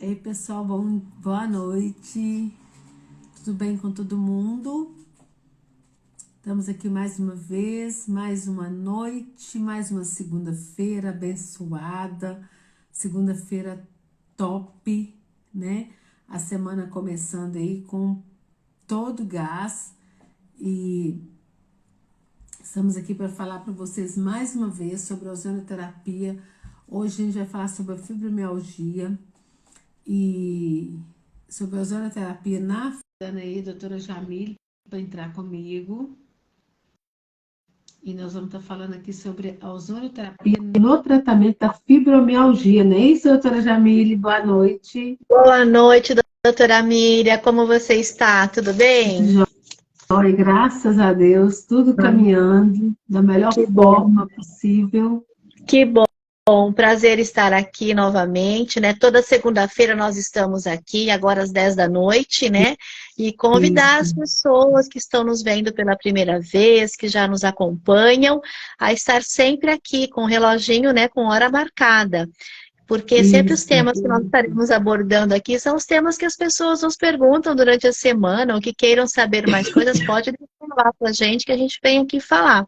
Ei, pessoal, boa noite. Tudo bem com todo mundo? Estamos aqui mais uma vez, mais uma noite, mais uma segunda-feira abençoada, segunda-feira top, né? A semana começando aí com todo gás e estamos aqui para falar para vocês mais uma vez sobre a ozonoterapia. Hoje a gente vai falar sobre a fibromialgia e sobre a ozonoterapia na aí, doutora Jamile, para entrar comigo. E nós vamos estar falando aqui sobre a ozonoterapia no tratamento da fibromialgia, não é isso, doutora Jamile? Boa noite. Boa noite, doutora Miriam. Como você está? Tudo bem? Joia, graças a Deus, tudo caminhando da melhor Que bom. forma possível. Que bom. Prazer estar aqui novamente, né? Toda segunda-feira nós estamos aqui, agora às 10 da noite, né? E convidar as Isso, pessoas que estão nos vendo pela primeira vez, que já nos acompanham, a estar sempre aqui com o reloginho, né? Com hora marcada. Porque sempre os isso. temas que nós estaremos abordando aqui são os temas que as pessoas nos perguntam durante a semana, ou que queiram saber mais coisas, pode falar para a gente que a gente vem aqui falar.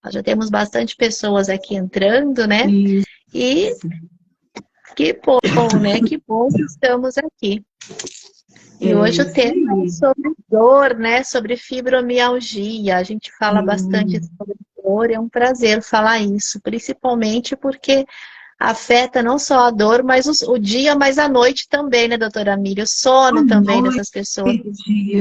Nós já temos bastante pessoas aqui entrando, né? Isso. E que bom, né? Que bom que estamos aqui. E É hoje o isso tema é aí. sobre dor, né? Sobre fibromialgia. A gente fala bastante Sim. sobre dor, é um prazer falar isso, principalmente porque afeta não só a dor, mas o dia, mas a noite também, né, doutora Miriam? O A sono também noite, dessas pessoas.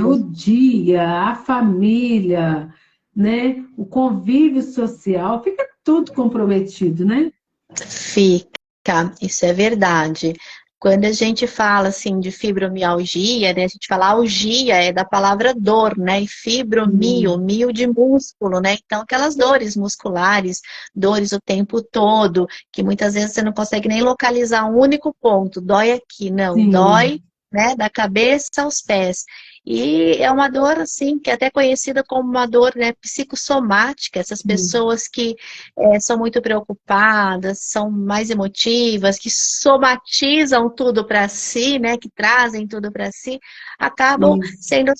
o dia, a família, né? O convívio social, fica tudo comprometido, né? Fica, isso é verdade. Quando a gente fala assim de fibromialgia, né, a gente fala algia, é da palavra dor, né? E fibromio, Sim, mio de músculo, né? Então, aquelas dores musculares, dores o tempo todo, que muitas vezes você não consegue nem localizar um único ponto. Dói aqui, não, sim, dói, né? Da cabeça aos pés. E é uma dor, assim, que é até conhecida como uma dor, né, psicossomática. Essas sim, pessoas que são muito preocupadas, são mais emotivas, que somatizam tudo para si, né, que trazem tudo para si, acabam isso, sendo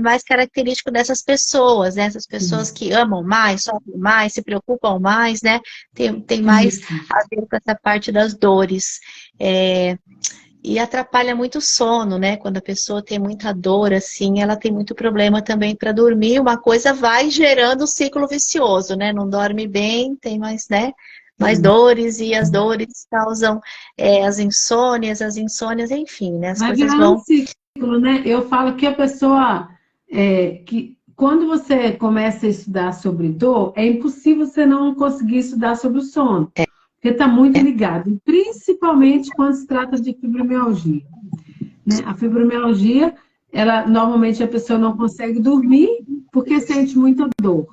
mais característico dessas pessoas, né, essas pessoas sim, que amam mais, sofrem mais, se preocupam mais, né, tem mais isso, a ver com essa parte das dores. É, e atrapalha muito o sono, né? Quando a pessoa tem muita dor, assim, ela tem muito problema também para dormir. Uma coisa vai gerando um ciclo vicioso, né? Não dorme bem, tem mais, né? Mais sim. dores, e as dores causam as insônias, enfim, né? As Vai coisas virar um vão. ciclo, né? Eu falo que a pessoa, que quando você começa a estudar sobre dor, é impossível você não conseguir estudar sobre o sono, porque está muito ligado, principalmente quando se trata de fibromialgia, né? A fibromialgia, ela normalmente a pessoa não consegue dormir porque sente muita dor.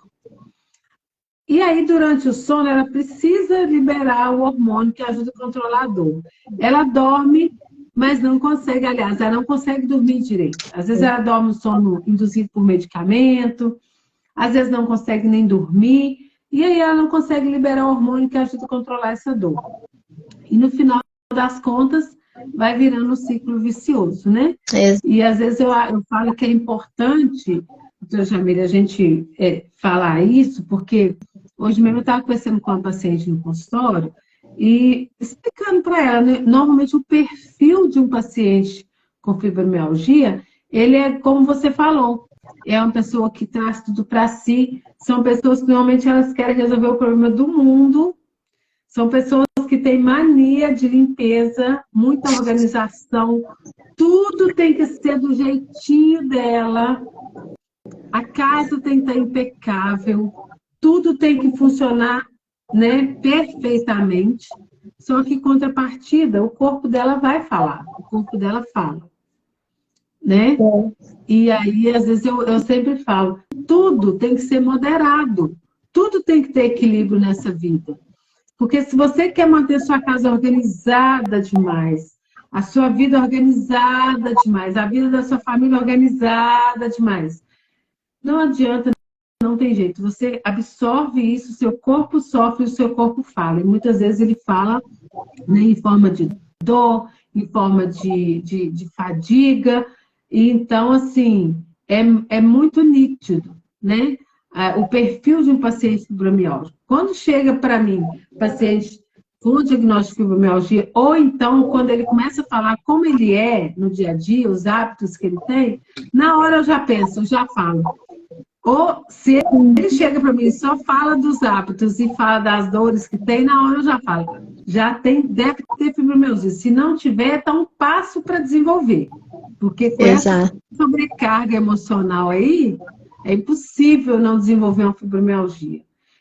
E aí, durante o sono, ela precisa liberar o hormônio que ajuda a controlar a dor. Ela dorme, mas não consegue, aliás, ela não consegue dormir direito. Às vezes ela dorme um sono induzido por medicamento, às vezes não consegue nem dormir, e aí ela não consegue liberar o hormônio que ajuda a controlar essa dor. E no final das contas, vai virando um ciclo vicioso, né? E às vezes eu falo que é importante, doutora Jamila, a gente falar isso, porque hoje mesmo eu estava conversando com uma paciente no consultório e explicando para ela, né, normalmente o perfil de um paciente com fibromialgia, ele é como você falou, é uma pessoa que traz tudo para si, são pessoas que normalmente elas querem resolver o problema do mundo, são pessoas que têm mania de limpeza, muita organização, tudo tem que ser do jeitinho dela, a casa tem que estar impecável, tudo tem que funcionar, né, perfeitamente. Só que, em contrapartida, o corpo dela vai falar, o corpo dela fala, né? E aí, às vezes, eu sempre falo, tudo tem que ser moderado, tudo tem que ter equilíbrio nessa vida. Porque se você quer manter sua casa organizada demais, a sua vida organizada demais, a vida da sua família organizada demais, não adianta, não tem jeito. Você absorve isso, seu corpo sofre, o seu corpo fala. E muitas vezes ele fala, né, em forma de dor, em forma de fadiga. E então, assim, é muito nítido, né? O perfil de um paciente fibromialgia. Quando chega para mim, paciente com diagnóstico de fibromialgia, ou então quando ele começa a falar como ele é no dia a dia, os hábitos que ele tem, na hora eu já penso, eu já falo. Ou se ele chega para mim e só fala dos hábitos e fala das dores que tem, na hora eu já falo. Já tem, deve ter fibromialgia. Se não tiver, está um passo para desenvolver. Porque com essa sobrecarga emocional aí, é impossível não desenvolver uma fibromialgia.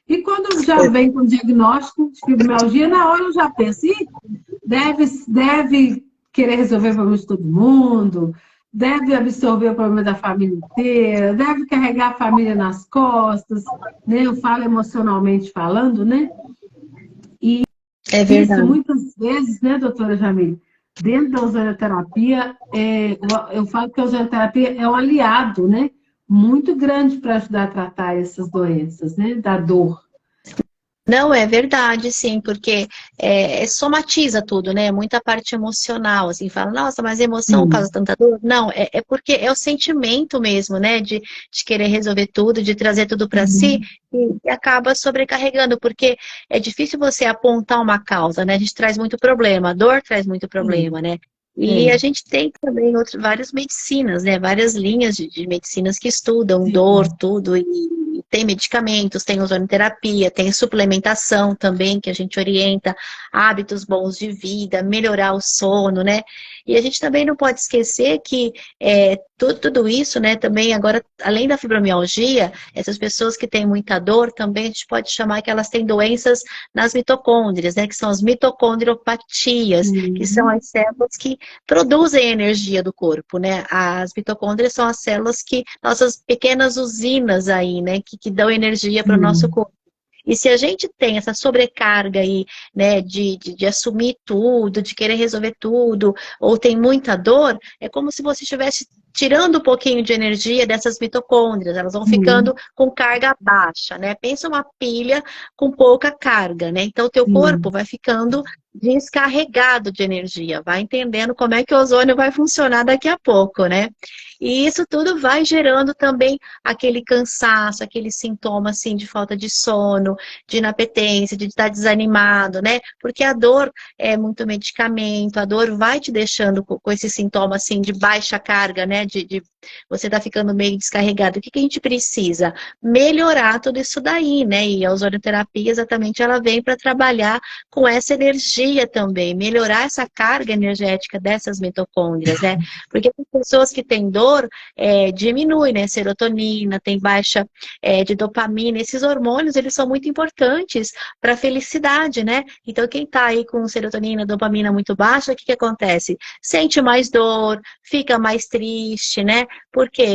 E quando já vem com diagnóstico de fibromialgia, na hora eu já penso, deve querer resolver o problema de todo mundo, deve absorver o problema da família inteira, deve carregar a família nas costas, né? Eu falo emocionalmente falando, né? E É verdade. isso muitas vezes, né, doutora Jamile, dentro da ozonoterapia, eu falo que a ozonoterapia é um aliado, né? Muito grande para ajudar a tratar essas doenças, né? Da dor. Não, é verdade, sim, porque somatiza tudo, né? Muita parte emocional, assim, fala, nossa, mas a emoção causa tanta dor? Não, é porque é o sentimento mesmo, né? De querer resolver tudo, de trazer tudo para si, e acaba sobrecarregando, porque é difícil você apontar uma causa, né? A gente traz muito problema, a dor traz muito problema, né? E a gente tem também várias medicinas, né? Várias linhas de medicinas que estudam dor, tudo, e tem medicamentos, tem ozonoterapia, tem suplementação também, que a gente orienta, hábitos bons de vida, melhorar o sono, né? E a gente também não pode esquecer que tudo isso, né, também agora, além da fibromialgia, essas pessoas que têm muita dor, também a gente pode chamar que elas têm doenças nas mitocôndrias, né, que são as mitocondriopatias, que são as células que produzem energia do corpo, né? As mitocôndrias são as células que, nossas pequenas usinas aí, né, que dão energia para o nosso corpo. E se a gente tem essa sobrecarga aí, né, de assumir tudo, de querer resolver tudo, ou tem muita dor, é como se você estivesse tirando um pouquinho de energia dessas mitocôndrias, elas vão ficando com carga baixa, né? Pensa uma pilha com pouca carga, né? Então o teu corpo vai ficando descarregado de energia, vai entendendo como é que o ozônio vai funcionar daqui a pouco, né? E isso tudo vai gerando também aquele cansaço, aquele sintoma assim de falta de sono, de inapetência, de estar desanimado, né? Porque a dor é muito medicamento, a dor vai te deixando com esse sintoma assim de baixa carga, né? De você tá ficando meio descarregado. O que a gente precisa? Melhorar tudo isso daí, né? E a ozonoterapia exatamente ela vem para trabalhar com essa energia também, melhorar essa carga energética dessas mitocôndrias, né? Porque as pessoas que têm dor, diminui, né? Serotonina, tem baixa de dopamina. Esses hormônios, eles são muito importantes para a felicidade, né? Então, quem tá aí com serotonina, dopamina muito baixa, o que acontece? Sente mais dor, fica mais triste, né? Porque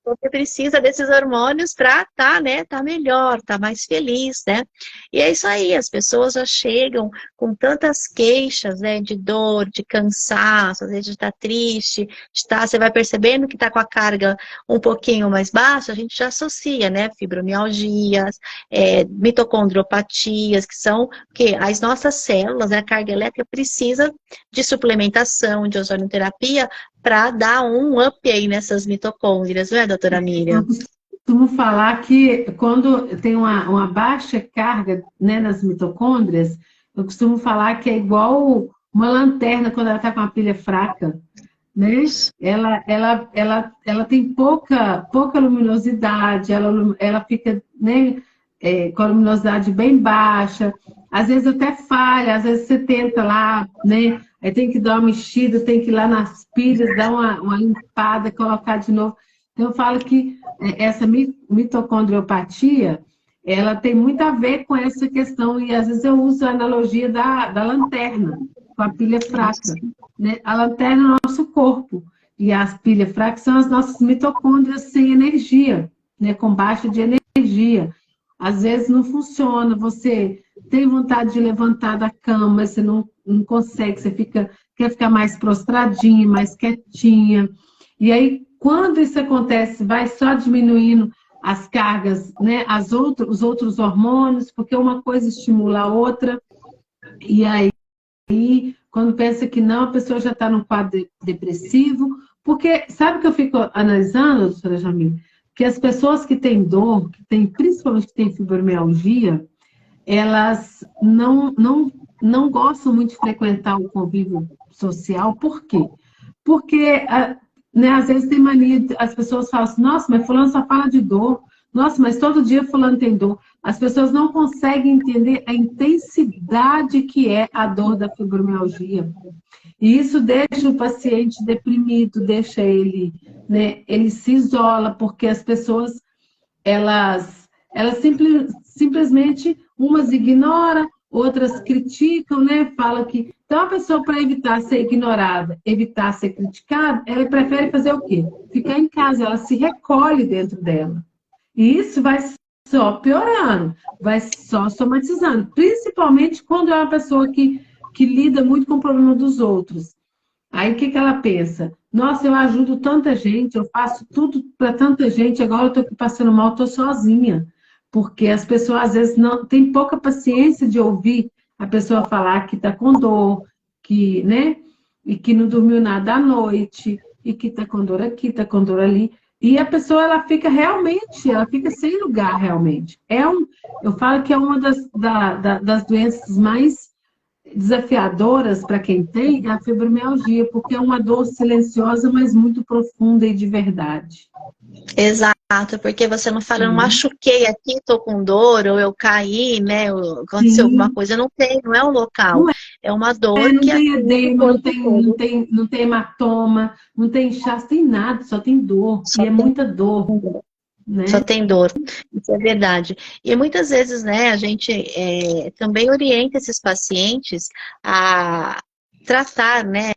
você precisa desses hormônios para tá melhor, tá mais feliz, né? E é isso aí, as pessoas já chegam com tantas queixas, né, de dor, de cansaço, às vezes de estar triste, você vai percebendo que está com a carga um pouquinho mais baixa, a gente já associa, né, fibromialgias, mitocondriopatias, que são que as nossas células, né, a carga elétrica precisa de suplementação, de ozonoterapia, para dar um up aí nessas mitocôndrias, não é, doutora Miriam? Eu costumo falar que quando tem uma baixa carga, né, nas mitocôndrias, eu costumo falar que é igual uma lanterna quando ela está com a pilha fraca, né? Ela tem pouca luminosidade, ela fica, né, com a luminosidade bem baixa, às vezes até falha, às vezes você tenta lá, né? Aí tem que dar uma mexida, tem que ir lá nas pilhas, dar uma limpada, colocar de novo. Então, eu falo que essa mitocondriopatia, ela tem muito a ver com essa questão, e às vezes eu uso a analogia da lanterna, com a pilha fraca, né? A lanterna é o nosso corpo, e as pilhas fracas são as nossas mitocôndrias sem energia, né? Com baixa de energia. Às vezes não funciona, você tem vontade de levantar da cama, mas você não consegue, você quer ficar mais prostradinha, mais quietinha. E aí, quando isso acontece, vai só diminuindo as cargas, né? Os outros hormônios, porque uma coisa estimula a outra, e aí, quando pensa que não, a pessoa já está num quadro depressivo, porque sabe o que eu fico analisando, doutora Jamil? Que as pessoas que têm dor, principalmente que têm fibromialgia, elas não gostam muito de frequentar o convívio social. Por quê? Porque, né, às vezes tem mania, as pessoas falam assim, nossa, mas fulano só fala de dor. Nossa, mas todo dia fulano tem dor. As pessoas não conseguem entender a intensidade que é a dor da fibromialgia. E isso deixa o paciente deprimido, deixa ele, né, ele se isola, porque as pessoas, elas simplesmente, umas ignoram, outras criticam, né? Fala que... Então, a pessoa, para evitar ser ignorada, evitar ser criticada, ela prefere fazer o quê? Ficar em casa, ela se recolhe dentro dela. E isso vai só piorando, vai só somatizando, principalmente quando é uma pessoa que lida muito com o problema dos outros. Aí o que ela pensa? Nossa, eu ajudo tanta gente, eu faço tudo para tanta gente, agora eu estou aqui passando mal, estou sozinha. Porque as pessoas às vezes não têm pouca paciência de ouvir a pessoa falar que está com dor, que, né? E que não dormiu nada à noite, e que está com dor aqui, está com dor ali. E a pessoa, ela fica realmente, ela fica sem lugar realmente. Eu falo que é uma das doenças mais desafiadoras para quem tem é a fibromialgia, porque é uma dor silenciosa, mas muito profunda e de verdade. Exato, porque você não fala, eu machuquei aqui, tô com dor, ou eu caí, né? Ou aconteceu Sim. alguma coisa, não tem, não é um local. Não é uma dor não que tem atinge o edema, corpo todo. não tem hematoma, não tem inchaço, tem nada, só tem dor. Só E é tem muita dor, Só né? tem dor, isso é verdade. E muitas vezes, né, a gente também orienta esses pacientes a tratar, né,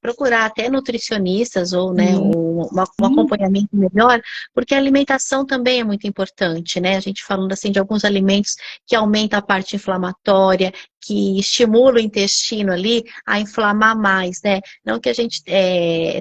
procurar até nutricionistas ou, né, Sim, um acompanhamento melhor, porque a alimentação também é muito importante, né? A gente falando assim de alguns alimentos que aumentam a parte inflamatória, que estimula o intestino ali a inflamar mais, né? Não que a gente,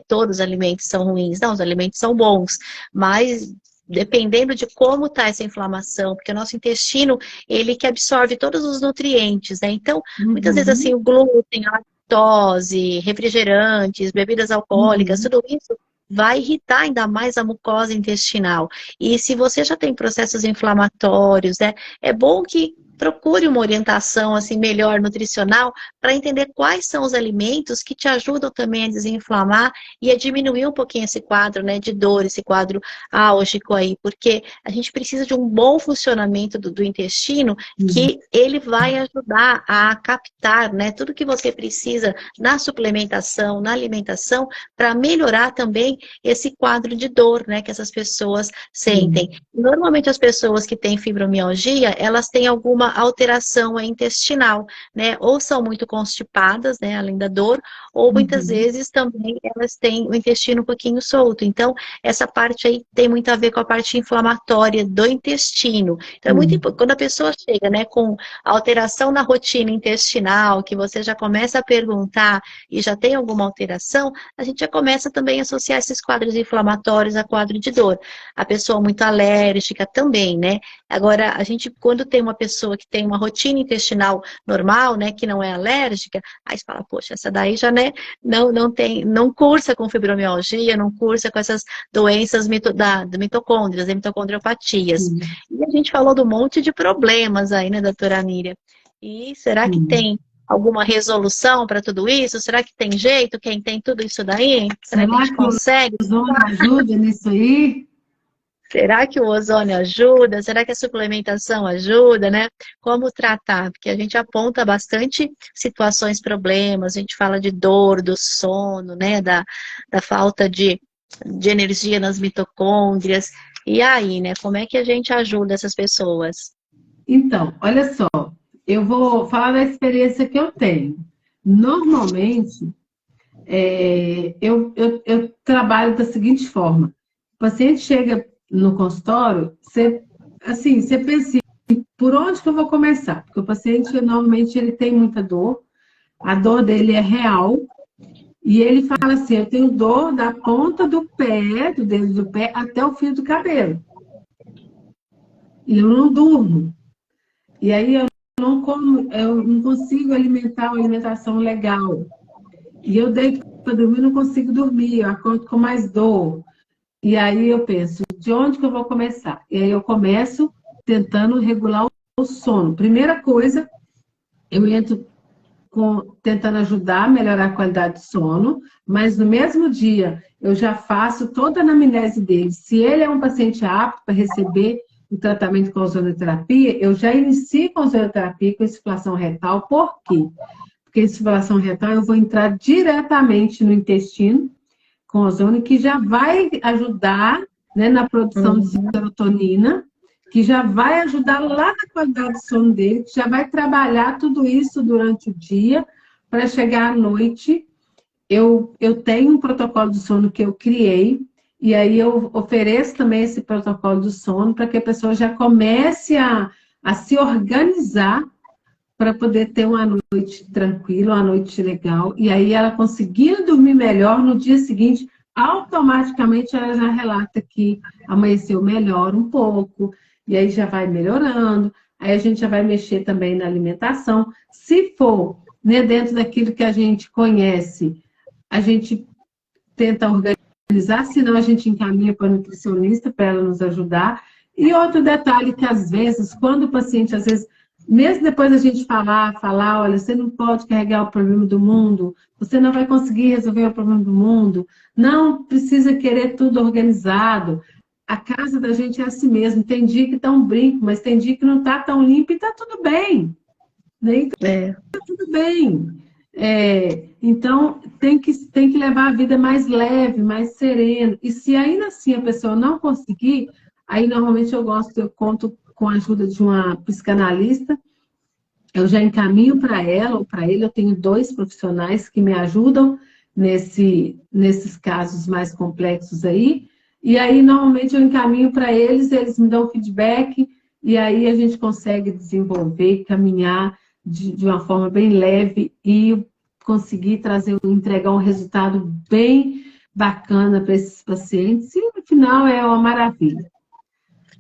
todos os alimentos são ruins, não, os alimentos são bons, mas dependendo de como está essa inflamação, porque o nosso intestino, ele que absorve todos os nutrientes, né? Então, muitas vezes assim, o glúten, a lactose, refrigerantes, bebidas alcoólicas, tudo isso vai irritar ainda mais a mucosa intestinal. E se você já tem processos inflamatórios, né, é bom que procure uma orientação assim melhor nutricional para entender quais são os alimentos que te ajudam também a desinflamar e a diminuir um pouquinho esse quadro, né, de dor, esse quadro álgico aí, porque a gente precisa de um bom funcionamento do intestino que ele vai ajudar a captar, né, tudo que você precisa na suplementação, na alimentação, para melhorar também esse quadro de dor, né, que essas pessoas sentem. Normalmente as pessoas que têm fibromialgia, elas têm alguma alteração intestinal, né, ou são muito constipadas, né, além da dor, ou muitas vezes também elas têm o intestino um pouquinho solto. Então, essa parte aí tem muito a ver com a parte inflamatória do intestino. Então, é muito importante, quando a pessoa chega, né, com alteração na rotina intestinal, que você já começa a perguntar e já tem alguma alteração, a gente já começa também a associar esses quadros inflamatórios a quadro de dor. A pessoa muito alérgica também, né? Agora, a gente, quando tem uma pessoa que tem uma rotina intestinal normal, né, que não é alérgica, aí você fala, poxa, essa daí já, né, não cursa com fibromialgia, não cursa com essas doenças da mitocôndrias, da mitocondriopatias. E a gente falou de um monte de problemas aí, né, doutora Miriam? E será que tem alguma resolução para tudo isso? Será que tem jeito? Quem tem tudo isso daí? Será que a gente consegue? O ozônio ajuda nisso aí? Será que o ozônio ajuda? Será que a suplementação ajuda, né? Como tratar? Porque a gente aponta bastante situações, problemas, a gente fala de dor, do sono, né? Da falta de energia nas mitocôndrias. E aí, né? Como é que a gente ajuda essas pessoas? Então, olha só, eu vou falar da experiência que eu tenho. Normalmente, eu trabalho da seguinte forma. O paciente chega no consultório, você pensa assim, por onde que eu vou começar? Porque o paciente, normalmente, ele tem muita dor, a dor dele é real, e ele fala assim, eu tenho dor da ponta do pé, do dedo do pé, até o fio do cabelo. E eu não durmo. E aí eu não consigo alimentar uma alimentação legal. E eu deito para dormir, não consigo dormir, eu acordo com mais dor. E aí eu penso, de onde que eu vou começar? E aí eu começo tentando regular o sono. Primeira coisa, eu entro tentando ajudar a melhorar a qualidade de sono, mas no mesmo dia eu já faço toda a anamnese dele. Se ele é um paciente apto para receber o tratamento com ozonoterapia, eu já inicio com ozonoterapia com insuflação retal. Por quê? Porque insuflação retal eu vou entrar diretamente no intestino com ozônio, que já vai ajudar, né, na produção de serotonina, que já vai ajudar lá na qualidade do sono dele, que já vai trabalhar tudo isso durante o dia, para chegar à noite. Eu tenho um protocolo de sono que eu criei, e aí eu ofereço também esse protocolo do sono para que a pessoa já comece a se organizar para poder ter uma noite tranquila, uma noite legal, e aí ela conseguindo dormir melhor, no dia seguinte, automaticamente ela já relata que amanheceu melhor um pouco, e aí já vai melhorando, aí a gente já vai mexer também na alimentação. Se for, né, dentro daquilo que a gente conhece, a gente tenta organizar, senão a gente encaminha para a nutricionista para ela nos ajudar. E outro detalhe que às vezes, quando o paciente, às vezes, mesmo depois da gente falar, olha, você não pode carregar o problema do mundo, você não vai conseguir resolver o problema do mundo, não precisa querer tudo organizado. A casa da gente é assim mesmo, tem dia que tá um brinco, mas tem dia que não tá tão limpo e tá tudo bem. Né? Então, tá tudo bem. Então, tem que levar a vida mais leve, mais serena. E se ainda assim a pessoa não conseguir, aí normalmente eu conto com a ajuda de uma psicanalista, eu já encaminho para ela ou para ele, eu tenho 2 profissionais que me ajudam nesses casos mais complexos aí, e aí normalmente eu encaminho para eles me dão feedback, e aí a gente consegue desenvolver, caminhar de uma forma bem leve e conseguir entregar um resultado bem bacana para esses pacientes, e no final é uma maravilha.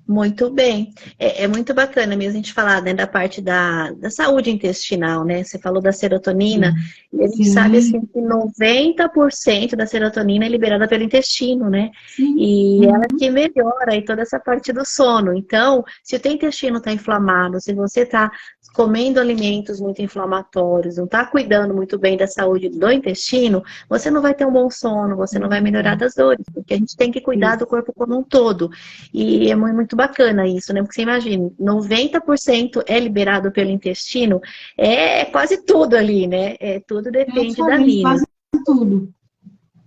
Muito bem. É muito bacana mesmo a gente falar, né, da parte da saúde intestinal, né? Você falou da serotonina, e a gente sabe assim, que 90% da serotonina é liberada pelo intestino, né? Sim. E ela que melhora aí toda essa parte do sono. Então, se o teu intestino está inflamado, se você está comendo alimentos muito inflamatórios, não está cuidando muito bem da saúde do intestino, você não vai ter um bom sono, você não vai melhorar das dores, porque a gente tem que cuidar do corpo como um todo. E é muito bacana isso, né? Porque você imagina, 90% é liberado pelo intestino, é quase tudo ali, né? Tudo depende dali. Quase tudo.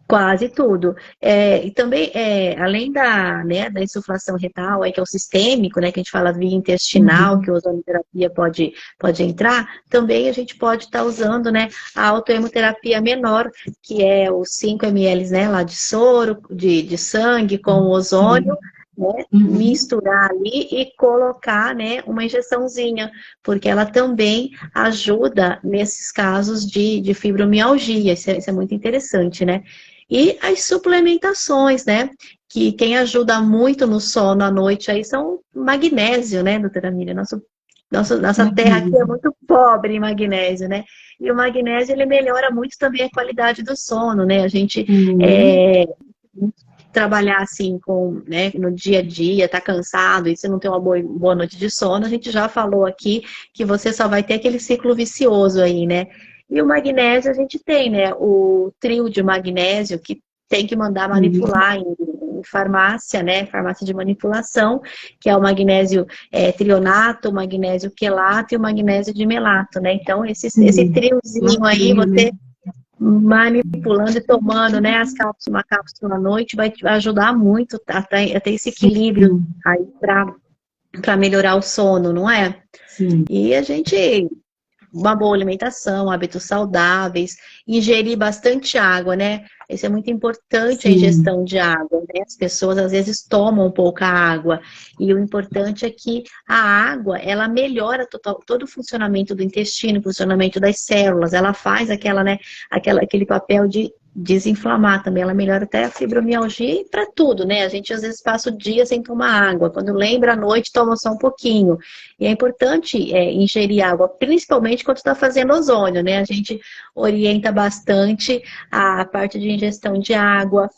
Quase tudo. E também, além da insuflação retal, que é o sistêmico, né, que a gente fala via intestinal, que a ozonoterapia pode entrar, também a gente pode estar usando, né, a autohemoterapia menor, que é os 5 ml, né, lá de soro, de sangue com o ozônio, né, misturar ali e colocar, né, uma injeçãozinha, porque ela também ajuda nesses casos de fibromialgia. Isso é muito interessante, né? E as suplementações, né? Que quem ajuda muito no sono à noite aí são o magnésio, né, doutora Miriam? Nossa terra aqui é muito pobre em magnésio, né? E o magnésio, ele melhora muito também a qualidade do sono, né? A gente trabalhar assim né, no dia a dia, tá cansado e você não tem uma boa noite de sono, a gente já falou aqui que você só vai ter aquele ciclo vicioso aí, né? E o magnésio a gente tem, né? O trio de magnésio que tem que mandar manipular em farmácia, né? Farmácia de manipulação, que é o magnésio trionato, o magnésio quelato e o magnésio de melato, né? Então, esse triozinho aí, você manipulando e tomando, né, uma cápsula à noite, vai te ajudar muito a ter esse equilíbrio aí para melhorar o sono, não é? Sim. E a gente, uma boa alimentação, hábitos saudáveis, ingerir bastante água, né? Isso é muito importante, a ingestão de água, né? As pessoas às vezes tomam pouca água, e o importante é que a água, ela melhora todo o funcionamento do intestino, o funcionamento das células, ela faz aquele papel de desinflamar também, ela melhora até a fibromialgia e para tudo, né? A gente às vezes passa o dia sem tomar água, quando lembra à noite toma só um pouquinho. E é importante ingerir água, principalmente quando está fazendo ozônio, né? A gente orienta bastante a parte de ingestão de água,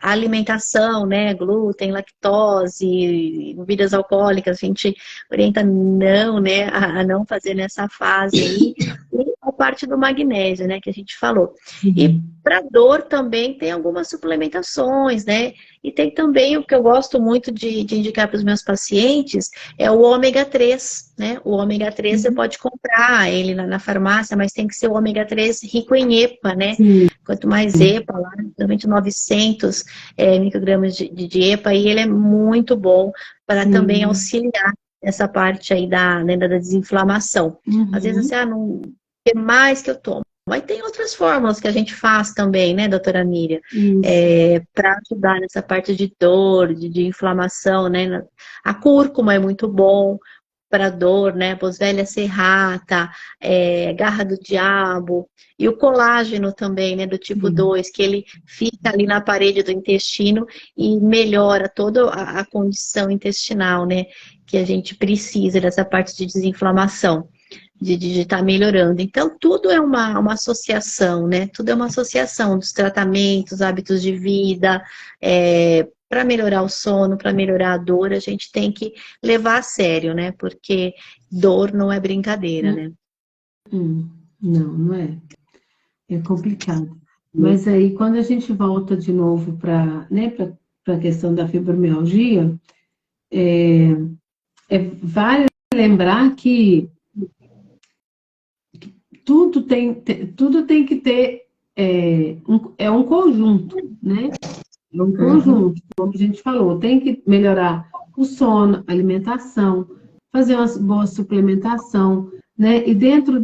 a alimentação, né? Glúten, lactose, bebidas alcoólicas, a gente orienta não, né? A não fazer nessa fase aí. E a parte do magnésio, né? Que a gente falou. E para dor também tem algumas suplementações, né? E tem também o que eu gosto muito de indicar para os meus pacientes, é o ômega 3, né? O ômega 3 você pode comprar ele na farmácia, mas tem que ser o ômega 3 rico em EPA, né? Sim. Quanto mais EPA, lá, realmente 900 microgramas de EPA, e ele é muito bom para também auxiliar essa parte aí da desinflamação. Às vezes você, não tem mais que eu tomo. Mas tem outras fórmulas que a gente faz também, né, doutora Miriam? Para ajudar nessa parte de dor, de inflamação, né? A cúrcuma é muito bom para dor, né? Boswellia serrata, garra do diabo. E o colágeno também, né, do tipo 2, que ele fica ali na parede do intestino e melhora toda a condição intestinal, né? Que a gente precisa dessa parte de desinflamação. De estar melhorando. Então, tudo é uma associação, né? Tudo é uma associação dos tratamentos, hábitos de vida, para melhorar o sono, para melhorar a dor, a gente tem que levar a sério, né? Porque dor não é brincadeira, né? Não é. É complicado. Mas aí, quando a gente volta de novo para, né, para a questão da fibromialgia, vale lembrar que tudo tem que ter um conjunto, né? É um conjunto, como a gente falou, tem que melhorar o sono, a alimentação, fazer uma boa suplementação, né? E dentro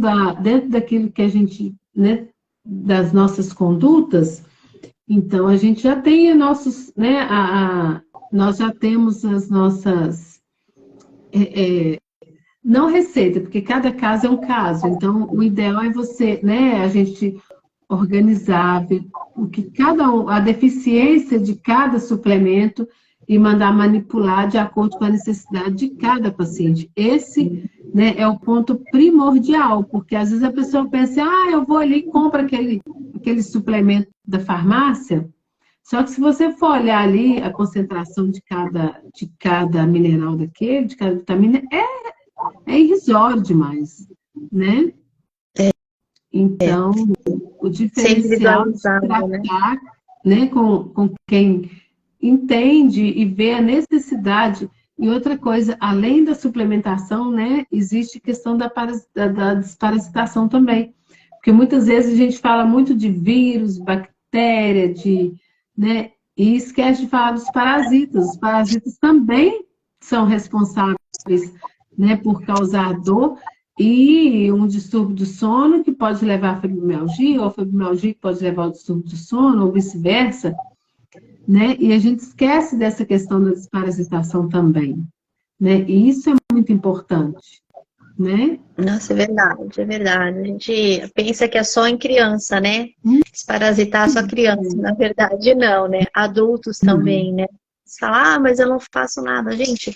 daquilo que a gente, né, das nossas condutas, então a gente já tem nossos, né? Nós já temos as nossas não receita, porque cada caso é um caso. Então, o ideal é você, né, a gente organizar, ver o que a deficiência de cada suplemento e mandar manipular de acordo com a necessidade de cada paciente. Esse, né, é o ponto primordial, porque às vezes a pessoa pensa, eu vou ali e compro aquele suplemento da farmácia. Só que se você for olhar ali a concentração de cada mineral daquele, de cada vitamina, é irrisório demais, né? Então, o diferencial de tratar, né, com quem entende e vê a necessidade. E outra coisa, além da suplementação, né, existe a questão da desparasitação também. Porque muitas vezes a gente fala muito de vírus, bactéria, né, e esquece de falar dos parasitas. Os parasitas também são responsáveis, né, por causar dor e um distúrbio do sono que pode levar a fibromialgia, ou a fibromialgia que pode levar ao distúrbio do sono, ou vice-versa, né? E a gente esquece dessa questão da desparasitação também, né? E isso é muito importante, né? Nossa, é verdade, é verdade. A gente pensa que é só em criança, né? Desparasitar só criança. Na verdade, não, né? Adultos também, né? Você fala, mas eu não faço nada. Gente,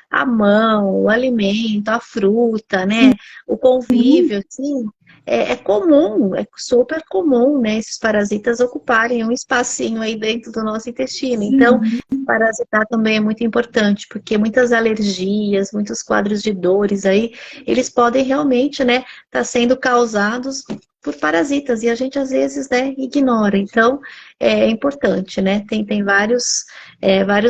a mão, o alimento, a fruta, né? O convívio, assim, é comum, é super comum, né? Esses parasitas ocuparem um espacinho aí dentro do nosso intestino. Então, parasitar também é muito importante, porque muitas alergias, muitos quadros de dores aí, eles podem realmente, né, estar sendo causados por parasitas, e a gente às vezes, né, ignora. Então, é importante, né? Tem vários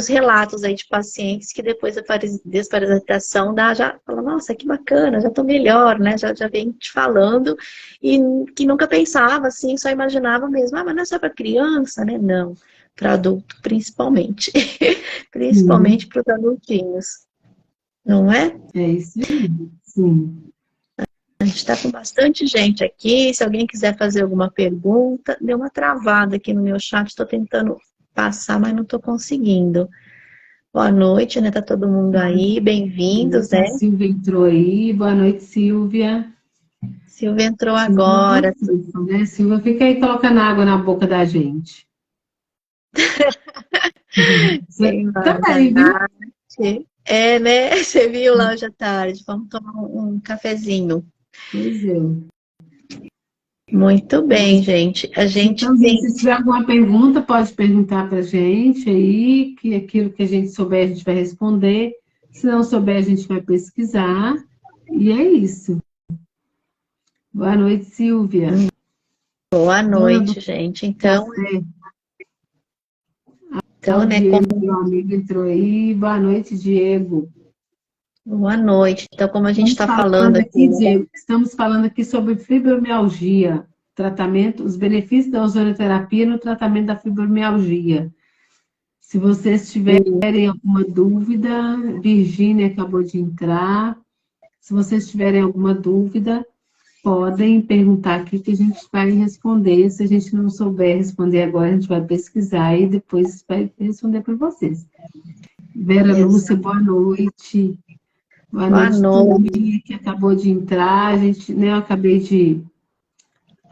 relatos aí de pacientes que depois da desparasitação já falam, nossa, que bacana, já tô melhor, né? Já vem te falando, e que nunca pensava assim, só imaginava mesmo, mas não é só para criança, né? Não, para adulto, principalmente. Principalmente para os adultinhos. Não é? É isso aí, sim. A gente está com bastante gente aqui. Se alguém quiser fazer alguma pergunta, deu uma travada aqui no meu chat. Estou tentando passar, mas não estou conseguindo. Boa noite, né? Tá todo mundo aí. Bem-vindos, né? A Silvia entrou aí. Boa noite, Silvia. Silvia entrou Silvia, agora. né? Silvia fica aí colocando água na boca da gente. Você Quem manda também, viu? Nath? É, né? Você viu lá hoje à tarde. Vamos tomar um cafezinho. Pois é. Muito bem, Mas, gente. A gente então, tem. se tiver alguma pergunta, pode perguntar para a gente aí, que aquilo que a gente souber, a gente vai responder. Se não souber, a gente vai pesquisar. E é isso. Boa noite, Silvia. Boa Dona do noite, gente. Café, Então, o né? Diego, meu amigo, entrou aí. Boa noite, Diego. Boa noite. Então, como a gente Estamos está falando falando aqui, aqui, né? Diego, estamos falando aqui sobre fibromialgia, tratamento, os benefícios da ozonoterapia no tratamento da fibromialgia. Se vocês tiverem alguma dúvida, Virgínia acabou de entrar. Se vocês tiverem alguma dúvida, podem perguntar aqui que a gente vai responder. Se a gente não souber responder agora, a gente vai pesquisar e depois vai responder para vocês. Vera Lúcia, Exato. boa noite. Boa Boa noite, noite. turminha que acabou de entrar. A gente, né, eu acabei de.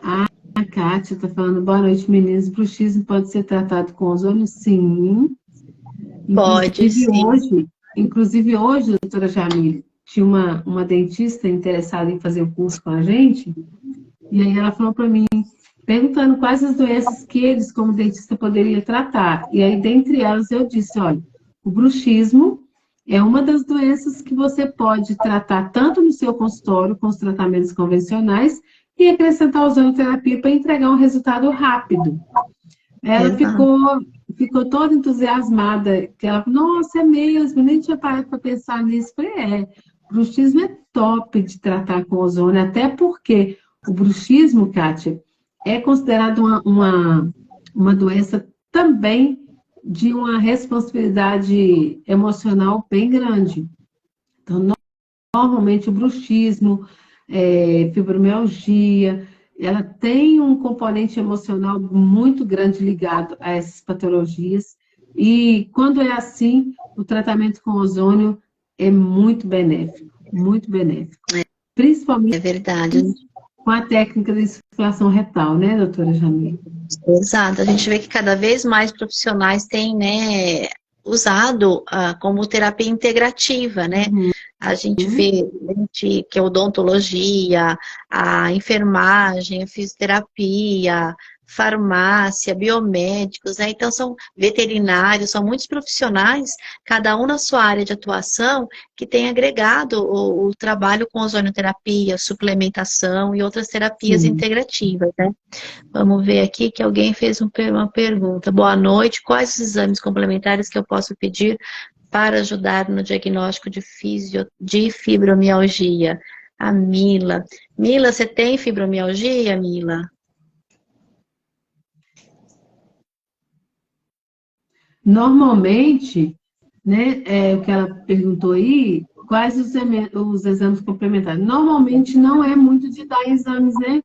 A Kátia está falando, boa noite, meninas. Bruxismo pode ser tratado com ozônio? Sim. Pode Inclusive sim. hoje, inclusive hoje, doutora Jamile, tinha uma dentista interessada em fazer o curso com a gente, e aí ela falou para mim, perguntando quais as doenças que eles, como dentista, poderiam tratar. E aí, dentre elas, eu disse, olha, o bruxismo é uma das doenças que você pode tratar tanto no seu consultório, com os tratamentos convencionais, e acrescentar a ozonoterapia para entregar um resultado rápido. Ela Exato. ficou toda entusiasmada, que ela falou, nossa, é mesmo, nem tinha parado para pensar nisso. Eu falei, bruxismo é top de tratar com ozônio, até porque o bruxismo, Kátia, é considerado uma doença também de uma responsabilidade emocional bem grande. Então, normalmente o bruxismo, fibromialgia, ela tem um componente emocional muito grande ligado a essas patologias. E quando é assim, o tratamento com ozônio é muito benéfico, muito benéfico. Principalmente É verdade. com a técnica de insuflação retal, né, doutora Jamila? Exato. A gente vê que cada vez mais profissionais têm, né, usado como terapia integrativa, né? Uhum. A gente vê gente que é odontologia, a enfermagem, a fisioterapia, farmácia, biomédicos, né? Então são veterinários, são muitos profissionais, cada um na sua área de atuação, que tem agregado o trabalho com ozonioterapia, suplementação e outras terapias Sim. integrativas, né? Vamos ver aqui que alguém fez uma pergunta. Boa noite, quais os exames complementares que eu posso pedir para ajudar no diagnóstico de fibromialgia? A Mila. Mila, você tem fibromialgia, Mila? Normalmente, né, o que ela perguntou aí, quais os exames complementares? Normalmente não é muito de dar exames, né?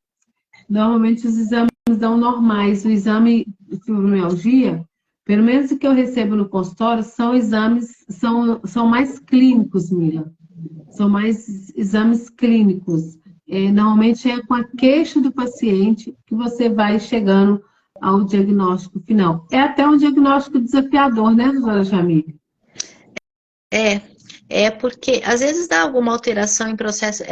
Normalmente os exames dão normais. O exame de fibromialgia, pelo menos o que eu recebo no consultório, são exames, são mais clínicos, Miriam. São mais exames clínicos. Normalmente é com a queixa do paciente que você vai chegando ao diagnóstico final. É até um diagnóstico desafiador, né, doutora Jamile? É porque às vezes dá alguma alteração em processo,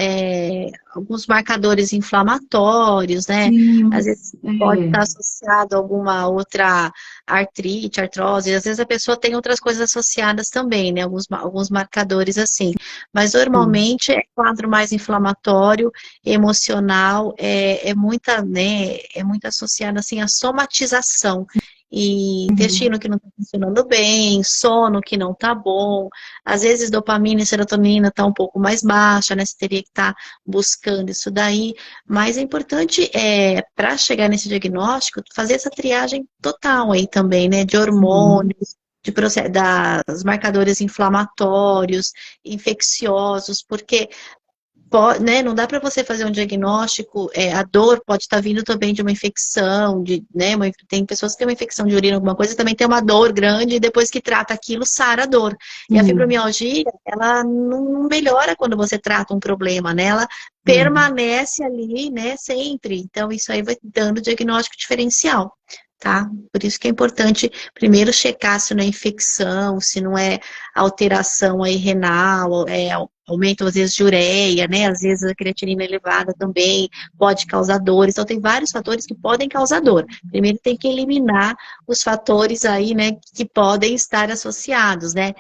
alguns marcadores inflamatórios, né? Sim, Às vezes pode estar associado a alguma outra artrite, artrose, às vezes a pessoa tem outras coisas associadas também, né? Alguns marcadores assim. Mas sim. normalmente é quadro mais inflamatório, emocional, né? É muito associado assim à somatização. E intestino que não está funcionando bem, sono que não está bom, às vezes dopamina e serotonina tá um pouco mais baixa, né? Você teria que estar buscando isso daí. Mas é importante, para chegar nesse diagnóstico, fazer essa triagem total aí também, né? De Sim. hormônios, das marcadores inflamatórios, infecciosos, porque né, não dá para você fazer um diagnóstico, a dor pode estar vindo também de uma infecção, né, tem pessoas que têm uma infecção de urina, alguma coisa, também tem uma dor grande, e depois que trata aquilo, sara a dor. E a fibromialgia, ela não melhora quando você trata um problema, né, ela permanece ali, né, sempre. Então, isso aí vai dando diagnóstico diferencial, tá? Por isso que é importante primeiro checar se não é infecção, se não é alteração aí renal, aumento às vezes de ureia, né? Às vezes a creatinina elevada também pode causar dor. Então tem vários fatores que podem causar dor. Primeiro tem que eliminar os fatores aí, né, que podem estar associados, né?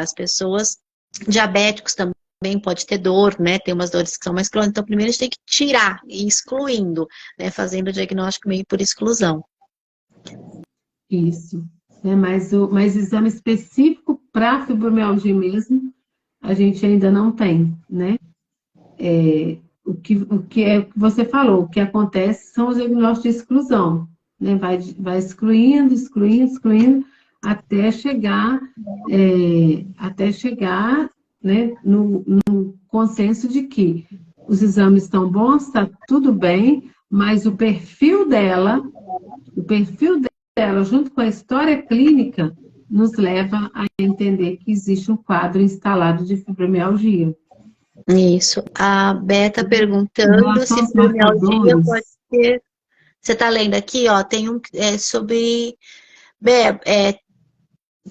As pessoas diabéticos também pode ter dor, né? Tem umas dores que são mais crônicas. Então primeiro a gente tem que tirar e excluindo, né? Fazendo o diagnóstico meio por exclusão. Isso. Mas exame específico para fibromialgia mesmo, a gente ainda não tem, né? O que é o que você falou, o que acontece são os diagnósticos de exclusão, né? Vai excluindo, até chegar, né, no consenso de que os exames estão bons, está tudo bem, mas o perfil dela, junto com a história clínica, nos leva a entender que existe um quadro instalado de fibromialgia. Isso. A Beta perguntando se aos fibromialgia marcadores, pode ser. Você está lendo aqui, ó, tem sobre.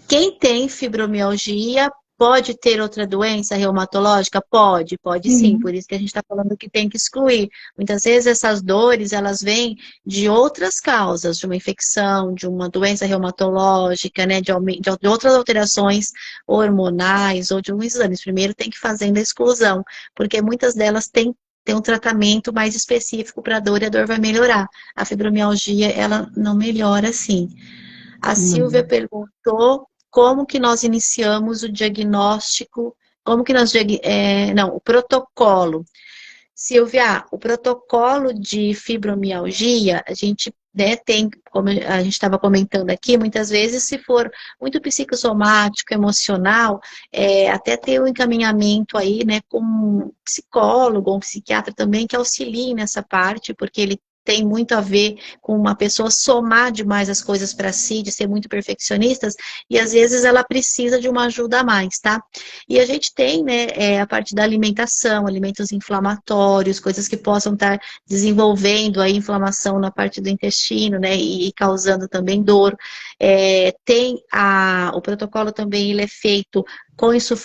Quem tem fibromialgia pode ter outra doença reumatológica? Pode sim. Por isso que a gente está falando que tem que excluir. Muitas vezes essas dores, elas vêm de outras causas, de uma infecção, de uma doença reumatológica, né, de outras alterações hormonais ou de um exame. Primeiro tem que fazer a exclusão, porque muitas delas têm um tratamento mais específico para a dor e a dor vai melhorar. A fibromialgia, ela não melhora assim. A Silvia perguntou como que nós iniciamos o diagnóstico, o protocolo. Silvia, o protocolo de fibromialgia, a gente, né, tem, como a gente estava comentando aqui, muitas vezes, se for muito psicossomático, emocional, até ter um encaminhamento aí, né, com um psicólogo ou um psiquiatra também que auxilie nessa parte, porque ele tem muito a ver com uma pessoa somar demais as coisas para si, de ser muito perfeccionistas, e às vezes ela precisa de uma ajuda a mais, tá? E a gente tem, né, a parte da alimentação, alimentos inflamatórios, coisas que possam estar desenvolvendo a inflamação na parte do intestino, né, e causando também dor. Tem o protocolo também, ele é feito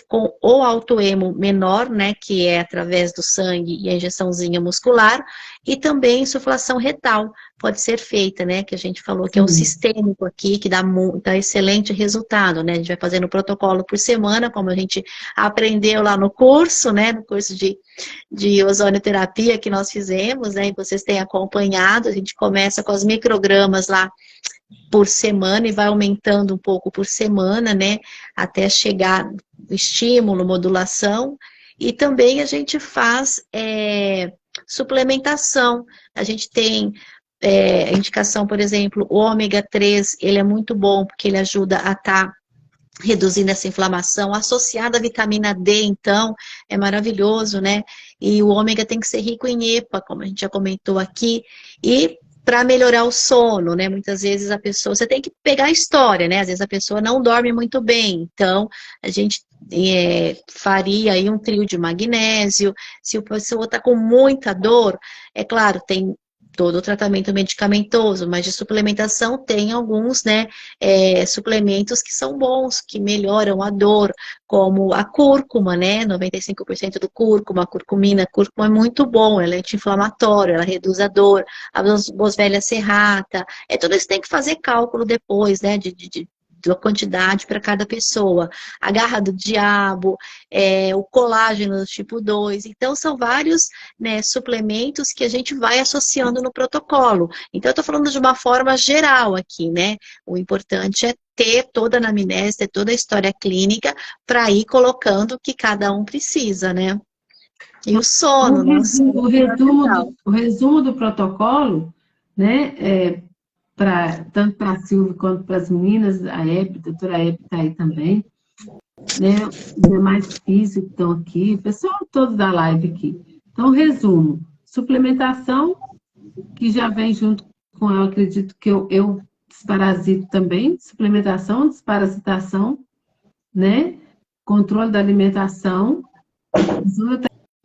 com o autoemo menor, né, que é através do sangue e a injeçãozinha muscular, e também insuflação retal pode ser feita, né, que a gente falou que é um sistêmico aqui, que dá excelente resultado, né, a gente vai fazendo o protocolo por semana, como a gente aprendeu lá no curso, né, no curso de ozonioterapia que nós fizemos, né, e vocês têm acompanhado, a gente começa com as microgramas lá por semana e vai aumentando um pouco por semana, né, até chegar no estímulo, modulação, e também a gente faz suplementação. A gente tem a indicação, por exemplo, o ômega 3, ele é muito bom, porque ele ajuda a estar reduzindo essa inflamação, associada à vitamina D, então, é maravilhoso, né? E o ômega tem que ser rico em EPA, como a gente já comentou aqui, e para melhorar o sono, né? Muitas vezes a pessoa, você tem que pegar a história, né? Às vezes a pessoa não dorme muito bem, então a gente faria aí um trio de magnésio. Se a pessoa está com muita dor, é claro, tem todo o tratamento medicamentoso, mas de suplementação tem alguns, né, suplementos que são bons, que melhoram a dor, como a cúrcuma, né, 95% do cúrcuma, a curcumina. A cúrcuma é muito bom, ela é anti-inflamatória, ela reduz a dor, a boswellia serrata, tudo isso tem que fazer cálculo depois, né, da quantidade para cada pessoa. A garra do diabo, o colágeno do tipo 2. Então, são vários, né, suplementos que a gente vai associando no protocolo. Então, eu estou falando de uma forma geral aqui, né? O importante é ter toda a anamnese, ter toda a história clínica para ir colocando o que cada um precisa, né? E o sono, o resumo do protocolo, né, tanto para a Silvia quanto para as meninas, a doutora Hebe está aí também. né? Os demais físicos que estão aqui, o pessoal todo da live aqui. Então, resumo. Suplementação, que já vem junto com, eu acredito que eu desparasito também. Suplementação, desparasitação, né? Controle da alimentação,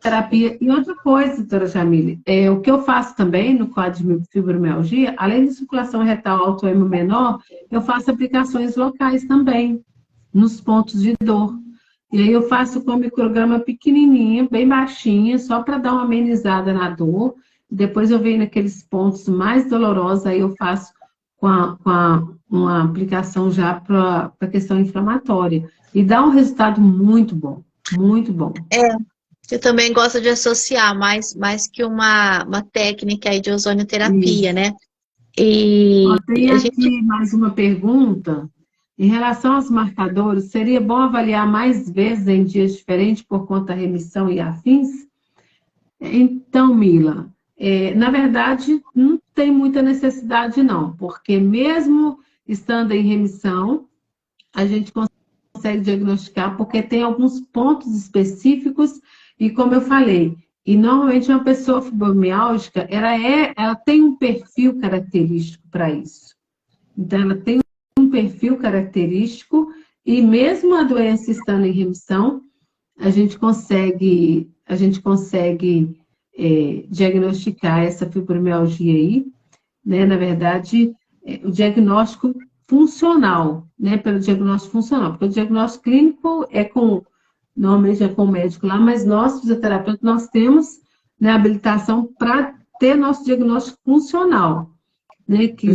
terapia. E outra coisa, doutora Jamile, o que eu faço também no quadro de fibromialgia, além de circulação retal autoemo menor, eu faço aplicações locais também, nos pontos de dor. E aí eu faço com micrograma pequenininha, bem baixinha, só para dar uma amenizada na dor. Depois eu venho naqueles pontos mais dolorosos, aí eu faço uma aplicação já para a questão inflamatória. E dá um resultado muito bom, muito bom. Eu também gosto de associar mais que uma técnica aí de ozonioterapia, né? E Tem a gente... aqui mais uma pergunta. Em relação aos marcadores, seria bom avaliar mais vezes em dias diferentes por conta da remissão e afins? Então, Mila, na verdade, não tem muita necessidade, não, porque mesmo estando em remissão, a gente consegue diagnosticar, porque tem alguns pontos específicos, e como eu falei, e normalmente uma pessoa fibromialgica, ela tem um perfil característico para isso. Então, ela tem um perfil característico, e mesmo a doença estando em remissão, a gente consegue diagnosticar essa fibromialgia aí, né? Na verdade, o diagnóstico funcional, né? Pelo diagnóstico funcional, porque o diagnóstico clínico normalmente é com o médico lá, mas nós, fisioterapeutas, nós temos, né, habilitação para ter nosso diagnóstico funcional, né? Que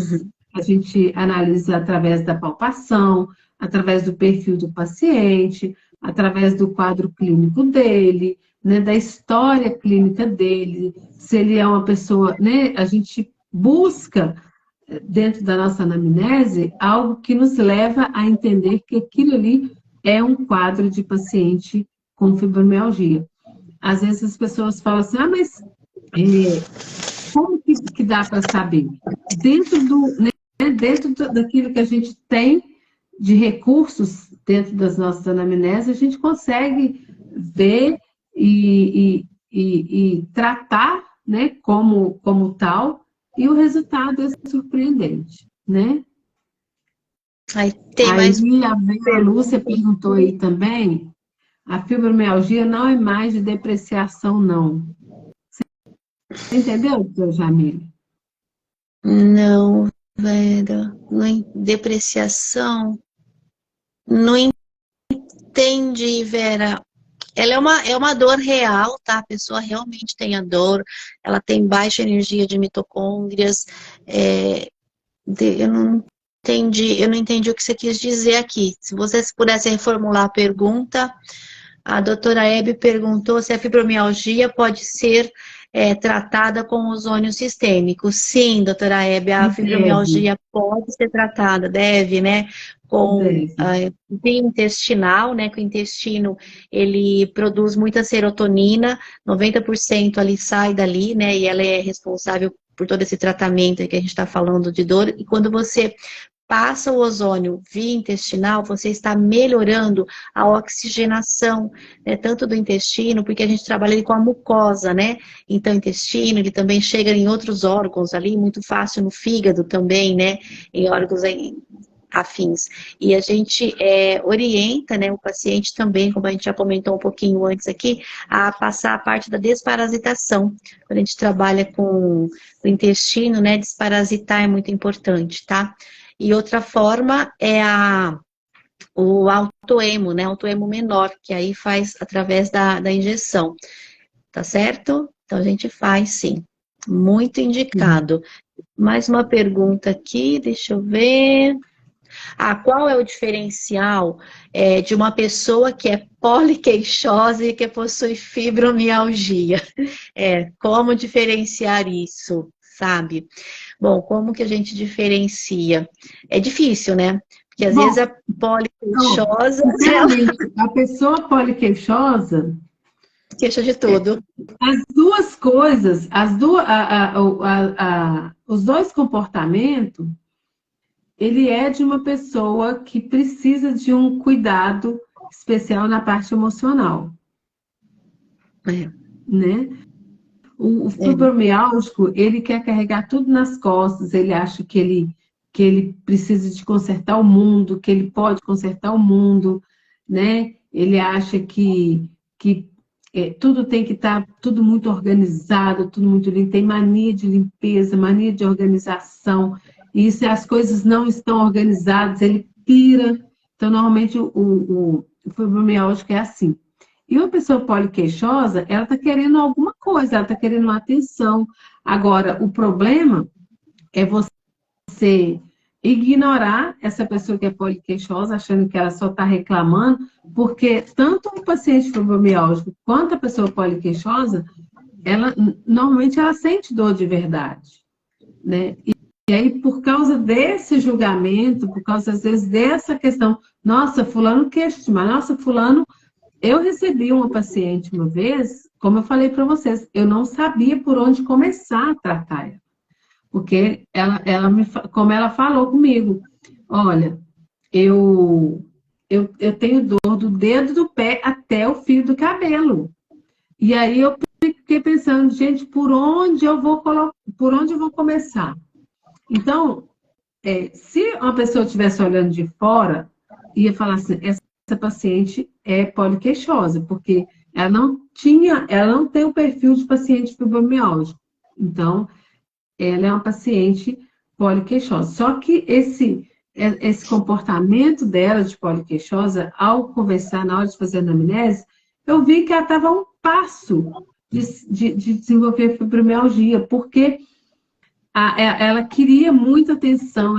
a gente analisa através da palpação, através do perfil do paciente, através do quadro clínico dele, né, da história clínica dele, se ele é uma pessoa, né, a gente busca dentro da nossa anamnese algo que nos leva a entender que aquilo ali é um quadro de paciente com fibromialgia. Às vezes as pessoas falam assim, mas como que dá para saber? Dentro daquilo que a gente tem de recursos dentro das nossas anamneses, a gente consegue ver e tratar, né, como tal, e o resultado é surpreendente, né? Aí tem mais... A Vera Lúcia perguntou aí também, a fibromialgia não é mais de depreciação, não. Você entendeu, doutor Jamile? Não, Vera, depreciação, não entendi, Vera. Ela é uma dor real, tá? A pessoa realmente tem a dor, ela tem baixa energia de mitocôndrias, eu não entendi o que você quis dizer aqui. Se vocês pudessem reformular a pergunta, a doutora Hebe perguntou se a fibromialgia pode ser tratada com ozônio sistêmico. Sim, doutora Hebe, a fibromialgia pode ser tratada, deve, né? Com via intestinal, né? Que o intestino, ele produz muita serotonina, 90% ali sai dali, né? E ela é responsável por todo esse tratamento que a gente está falando de dor. E quando você passa o ozônio via intestinal, você está melhorando a oxigenação, né, tanto do intestino, porque a gente trabalha ali com a mucosa, né? Então, o intestino, ele também chega em outros órgãos ali, muito fácil no fígado também, né? Em órgãos afins. E a gente orienta, né, o paciente também, como a gente já comentou um pouquinho antes aqui, a passar a parte da desparasitação. Quando a gente trabalha com o intestino, né, desparasitar é muito importante, tá? E outra forma é o autoemo, né? Autoemo menor, que aí faz através da injeção. Tá certo? Então a gente faz sim. Muito indicado. Mais uma pergunta aqui, deixa eu ver. Qual é o diferencial de uma pessoa que é poliqueixosa e que possui fibromialgia? Como diferenciar isso, sabe? Bom, como que a gente diferencia? É difícil, né? Porque às vezes a poliqueixosa... A pessoa poliqueixosa... Queixa de tudo. As duas coisas, os dois comportamentos, ele é de uma pessoa que precisa de um cuidado especial na parte emocional, né? O fibromialgico, ele quer carregar tudo nas costas, ele acha que ele precisa de consertar o mundo, que ele pode consertar o mundo, né? Ele acha que tudo tem que estar tudo muito organizado, tudo muito limpo, tem mania de limpeza, mania de organização, e se as coisas não estão organizadas, ele pira. Então, normalmente, o fibromialgico é assim. E uma pessoa poliqueixosa, ela está querendo alguma coisa, ela está querendo uma atenção. Agora, o problema é você ignorar essa pessoa que é poliqueixosa, achando que ela só está reclamando, porque tanto o paciente fibromialgico quanto a pessoa poliqueixosa, normalmente ela sente dor de verdade, né? E aí, por causa desse julgamento, por causa, às vezes, dessa questão, nossa, fulano queixa demais, nossa, fulano... Eu recebi uma paciente uma vez, como eu falei para vocês, eu não sabia por onde começar a tratar ela. Porque como ela falou comigo, olha, eu tenho dor do dedo do pé até o fio do cabelo. E aí eu fiquei pensando, gente, por onde eu vou começar? Então, se uma pessoa estivesse olhando de fora, ia falar assim, essa paciente é poliqueixosa, porque ela não tem o perfil de paciente fibromialgico. Então, ela é uma paciente poliqueixosa. Só que esse comportamento dela de poliqueixosa, ao conversar, na hora de fazer a anamnese, eu vi que ela estava a um passo de desenvolver fibromialgia, porque ela queria muita atenção,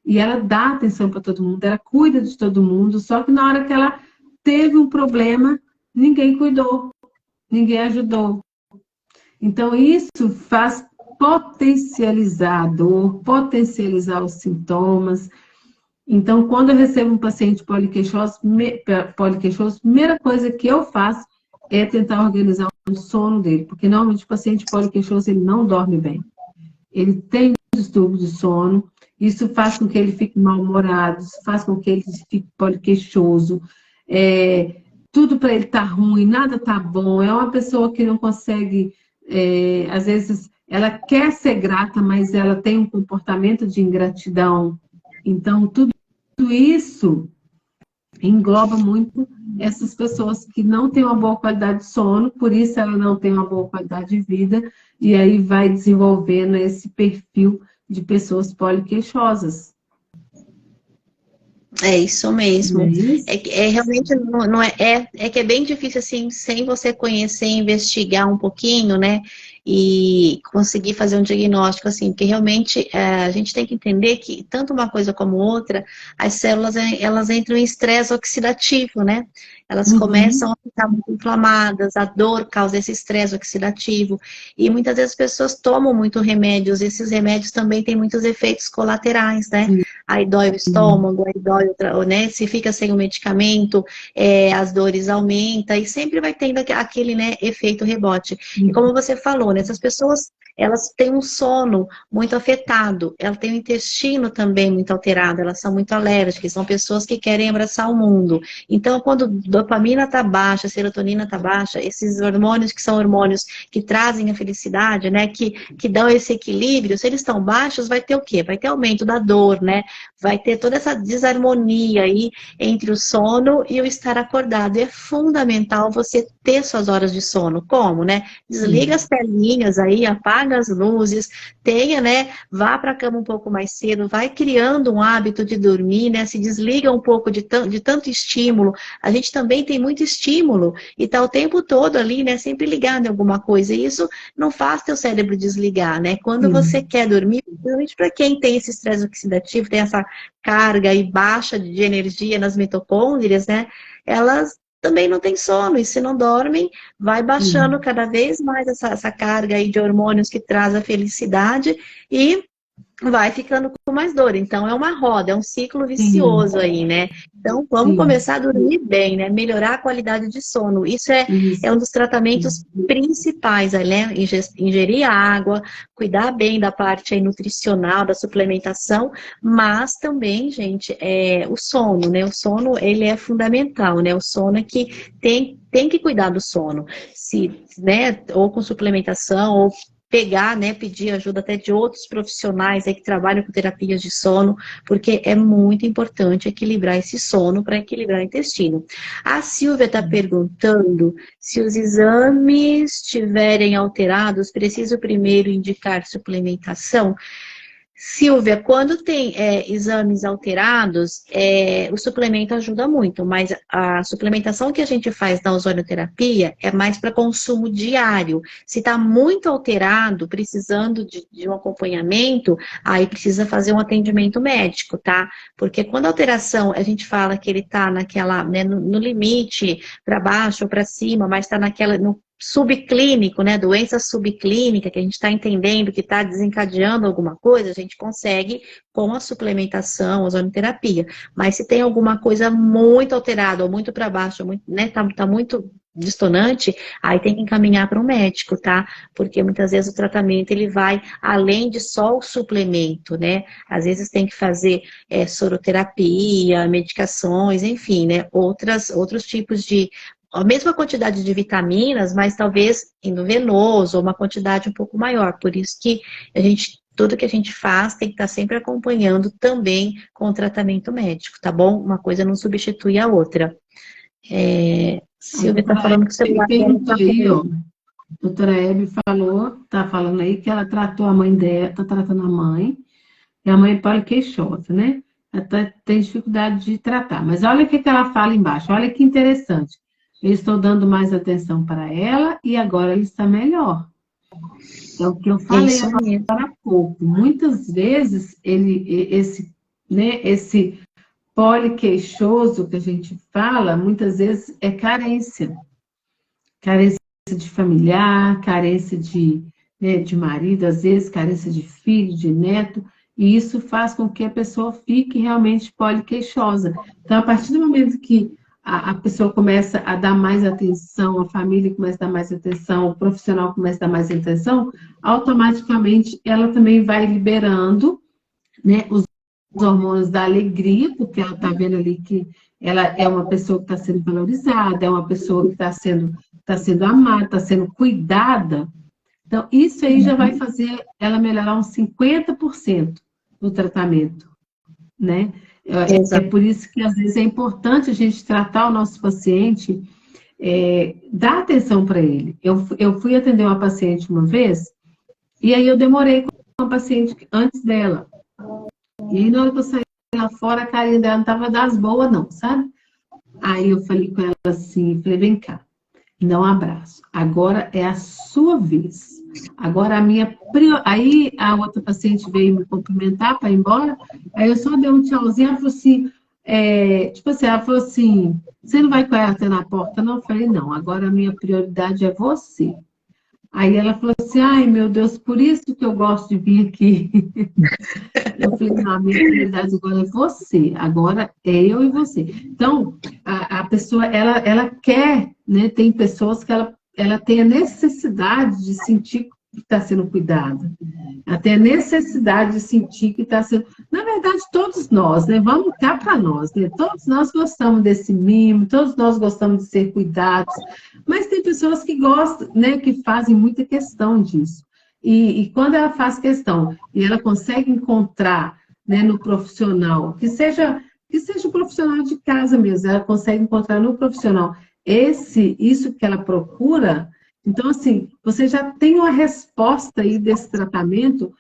e ela dá atenção para todo mundo, ela cuida de todo mundo, só que na hora que ela teve um problema, ninguém cuidou, ninguém ajudou. Então, isso faz potencializar a dor, potencializar os sintomas. Então, quando eu recebo um paciente poliqueixoso, a primeira coisa que eu faço é tentar organizar o sono dele, porque normalmente o paciente poliqueixoso ele não dorme bem. Ele tem distúrbio de sono, isso faz com que ele fique mal-humorado, isso faz com que ele fique poliqueixoso, tudo para ele tá ruim, nada tá bom, é uma pessoa que não consegue, às vezes, ela quer ser grata, mas ela tem um comportamento de ingratidão. Então, tudo isso engloba muito essas pessoas que não têm uma boa qualidade de sono, por isso ela não tem uma boa qualidade de vida, e aí vai desenvolvendo esse perfil de pessoas poliqueixosas. É isso mesmo. É isso? Realmente não é que é bem difícil assim, sem você conhecer, investigar um pouquinho, né? E conseguir fazer um diagnóstico assim, porque realmente a gente tem que entender que tanto uma coisa como outra, as células elas entram em estresse oxidativo, né? Elas começam a ficar muito inflamadas, a dor causa esse estresse oxidativo, e muitas vezes as pessoas tomam muito remédios, esses remédios também têm muitos efeitos colaterais, né? Aí dói o estômago, aí dói né? Se fica sem o medicamento, as dores aumentam, e sempre vai tendo aquele, né, efeito rebote. E como você falou, né, essas pessoas, elas têm um sono muito afetado, elas têm o intestino também muito alterado, elas são muito alérgicas, são pessoas que querem abraçar o mundo. Então, quando dopamina está baixa, serotonina está baixa, esses hormônios que são hormônios que trazem a felicidade, né, que dão esse equilíbrio, se eles estão baixos, vai ter o quê? Vai ter aumento da dor, né? Vai ter toda essa desarmonia aí entre o sono e o estar acordado. E é fundamental você ter suas horas de sono. Como, né? Desliga as telinhas aí, apaga as luzes, tenha, né? Vá para a cama um pouco mais cedo, vai criando um hábito de dormir, né? Se desliga um pouco de tanto estímulo. A gente também tem muito estímulo e tá o tempo todo ali, né? Sempre ligado em alguma coisa. E isso não faz teu cérebro desligar, né? Quando você quer dormir, principalmente para quem tem esse estresse oxidativo, tem essa carga e baixa de energia nas mitocôndrias, né? Elas também não têm sono, e se não dormem, vai baixando cada vez mais essa carga aí de hormônios que traz a felicidade, e vai ficando com mais dor. Então, é uma roda, é um ciclo Sim, vicioso aí, né? Então, vamos sim, começar a dormir bem, né? Melhorar a qualidade de sono. Isso é um isso. dos tratamentos principais, né? Ingerir água, cuidar bem da parte aí nutricional, da suplementação, mas também, gente, o sono, né? O sono, ele é fundamental, né? O sono é que tem que cuidar do sono. Se, né, ou com suplementação, ou pegar, né, pedir ajuda até de outros profissionais aí que trabalham com terapias de sono, porque é muito importante equilibrar esse sono para equilibrar o intestino. A Silvia está perguntando se os exames estiverem alterados, preciso primeiro indicar suplementação? Silvia, quando tem exames alterados, o suplemento ajuda muito, mas a suplementação que a gente faz na ozonioterapia é mais para consumo diário. Se está muito alterado, precisando de um acompanhamento, aí precisa fazer um atendimento médico, tá? Porque quando a alteração, a gente fala que ele está naquela, né, no limite, para baixo ou para cima, mas está no subclínico, né, doença subclínica, que a gente está entendendo que está desencadeando alguma coisa, a gente consegue com a suplementação, a ozonoterapia. Mas se tem alguma coisa muito alterada, ou muito para baixo, ou muito, né, tá muito distonante, aí tem que encaminhar para um médico, tá? Porque muitas vezes o tratamento ele vai além de só o suplemento, né? Às vezes tem que fazer soroterapia, medicações, enfim, né? Outros tipos de a mesma quantidade de vitaminas, mas talvez endovenoso, ou uma quantidade um pouco maior. Por isso que tudo que a gente faz tem que estar sempre acompanhando também com o tratamento médico, tá bom? Uma coisa não substitui a outra. A Silvia está doutora falando que o Hebe celular dela perguntou está aí, ó. com... A doutora Hebe tá falando aí que ela tratou a mãe dela, tá tratando a mãe, e a mãe é poliqueixosa, né? Ela tem dificuldade de tratar. Mas olha o que que ela fala embaixo, olha que interessante. Eu estou dando mais atenção para ela e agora ela está melhor. É o que eu É falei isso aí. há pouco. Muitas vezes esse poliqueixoso que a gente fala, muitas vezes é carência. Carência de familiar, carência de marido, às vezes carência de filho, de neto, e isso faz com que a pessoa fique realmente poliqueixosa. Então, a partir do momento que a pessoa começa a dar mais atenção, a família começa a dar mais atenção, o profissional começa a dar mais atenção, automaticamente ela também vai liberando, né, os hormônios da alegria, porque ela está vendo ali que ela é uma pessoa que está sendo valorizada, é uma pessoa que está sendo amada, está sendo cuidada. Então, isso aí já vai fazer ela melhorar uns 50% no tratamento, né? É Exato. por isso que, às vezes, é importante a gente tratar o nosso paciente, dar atenção para ele. Eu fui atender uma paciente uma vez, e aí eu demorei com uma paciente antes dela. E aí, na hora que eu saí lá fora, a carinha dela não estava das boas, não, sabe? Aí eu falei com ela assim, falei, vem cá, dá um abraço. Agora é a sua vez. Agora Aí a outra paciente veio me cumprimentar para ir embora, aí eu só dei um tchauzinho, ela falou assim, tipo assim, ela falou assim, você não vai com ela até na porta, não? Eu falei, não, agora a minha prioridade é você. Aí ela falou assim, ai meu Deus, por isso que eu gosto de vir aqui. Eu falei, não, a minha prioridade agora é você, agora é eu e você. Então, a pessoa, ela quer, né? Tem pessoas que ela tem a necessidade de sentir que está sendo cuidada. Ela tem a necessidade de sentir que está sendo... Na verdade, todos nós, né? Vamos cá para nós, né? Todos nós gostamos desse mimo, todos nós gostamos de ser cuidados, mas tem pessoas que gostam, né? Que fazem muita questão disso. E quando ela faz questão e ela consegue encontrar, né, no profissional, que seja um profissional de casa mesmo, ela consegue encontrar no profissional isso que ela procura, então, assim, você já tem uma resposta aí desse tratamento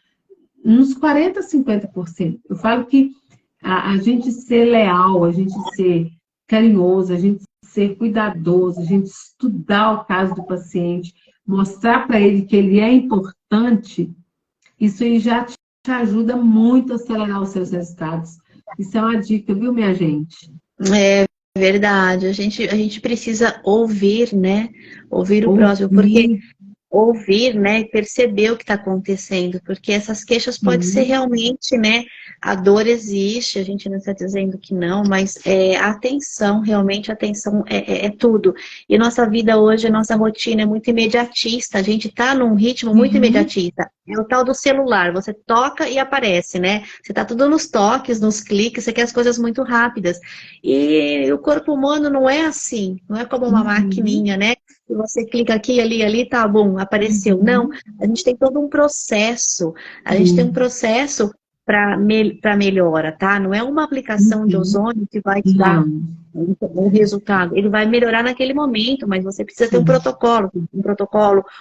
uns 40%, 50%. Eu falo que a gente ser leal, a gente ser carinhoso, a gente ser cuidadoso, a gente estudar o caso do paciente, mostrar para ele que ele é importante, isso aí já te ajuda muito a acelerar os seus resultados. Isso é uma dica, viu, minha gente? É verdade. A gente precisa ouvir, né? Ouvir o próximo, porque Ouvir. ouvir, né, e perceber o que está acontecendo, porque essas queixas podem ser realmente, né, a dor existe, a gente não está dizendo que não, mas a atenção, realmente a atenção é tudo. E nossa vida hoje, a nossa rotina é muito imediatista, a gente está num ritmo muito imediatista. É o tal do celular, você toca e aparece, né? Você está tudo nos toques, nos cliques, você quer as coisas muito rápidas. E o corpo humano não é assim, não é como uma maquininha, né? Se você clica aqui, ali, tá bom, apareceu. Não, a gente tem todo um processo. A gente tem um processo para melhora, tá? Não é uma aplicação de ozônio que vai te dar um resultado. Ele vai melhorar naquele momento, mas você precisa ter um protocolo,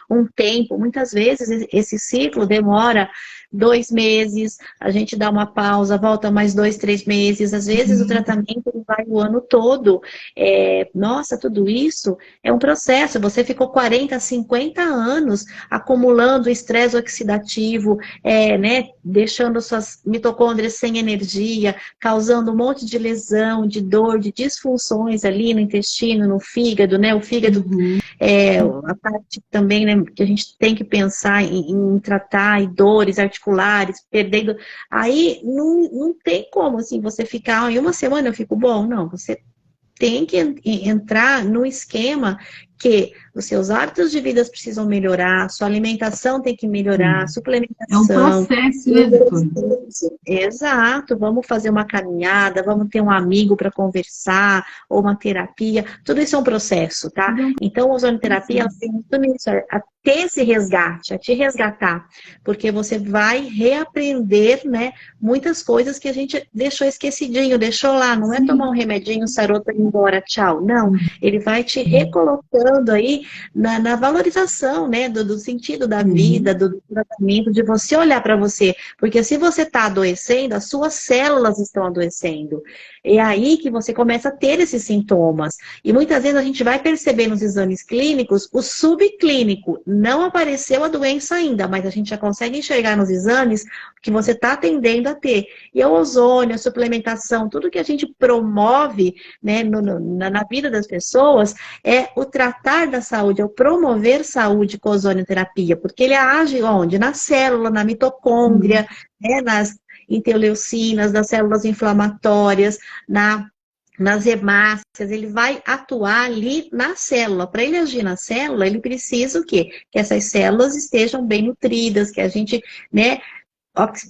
um tempo. Muitas vezes esse ciclo demora 2 meses, a gente dá uma pausa, volta mais 2, 3 meses. Às vezes o tratamento ele vai o ano todo. Nossa, tudo isso é um processo. Você ficou 40, 50 anos acumulando estresse oxidativo, né, deixando suas mitocôndrias sem energia, causando um monte de lesão, de dor, de disfunções ali no intestino, no fígado, né? O fígado a parte também, né, que a gente tem que pensar em tratar, e dores articulares, perdendo. Aí não tem como assim, você ficar, em uma semana eu fico bom. Não, você tem que entrar no esquema que os seus hábitos de vida precisam melhorar, sua alimentação tem que melhorar, suplementação. É um processo, né, doutor? Exato, vamos fazer uma caminhada, vamos ter um amigo para conversar, ou uma terapia, tudo isso é um processo, tá? Então, a ozonoterapia, ela tem muito nisso, a ter esse resgate, a te resgatar, porque você vai reaprender, né, muitas coisas que a gente deixou esquecidinho, deixou lá, não é tomar um remedinho, saroto e ir embora, tchau, não, ele vai te recolocando aí na valorização, né, do sentido da vida, do tratamento, de você olhar para você, porque se você está adoecendo, as suas células estão adoecendo, é aí que você começa a ter esses sintomas, e muitas vezes a gente vai perceber nos exames clínicos, o subclínico, não apareceu a doença ainda, mas a gente já consegue enxergar nos exames que você está tendendo a ter. E o ozônio, a suplementação, tudo que a gente promove, né, na vida das pessoas, é o tratar da saúde, é o promover saúde com ozonioterapia, porque ele age onde? Na célula, na mitocôndria, né, nas interleucinas, nas células inflamatórias, nas hemácias, ele vai atuar ali na célula. Para ele agir na célula, ele precisa o quê? Que essas células estejam bem nutridas, que a gente, né,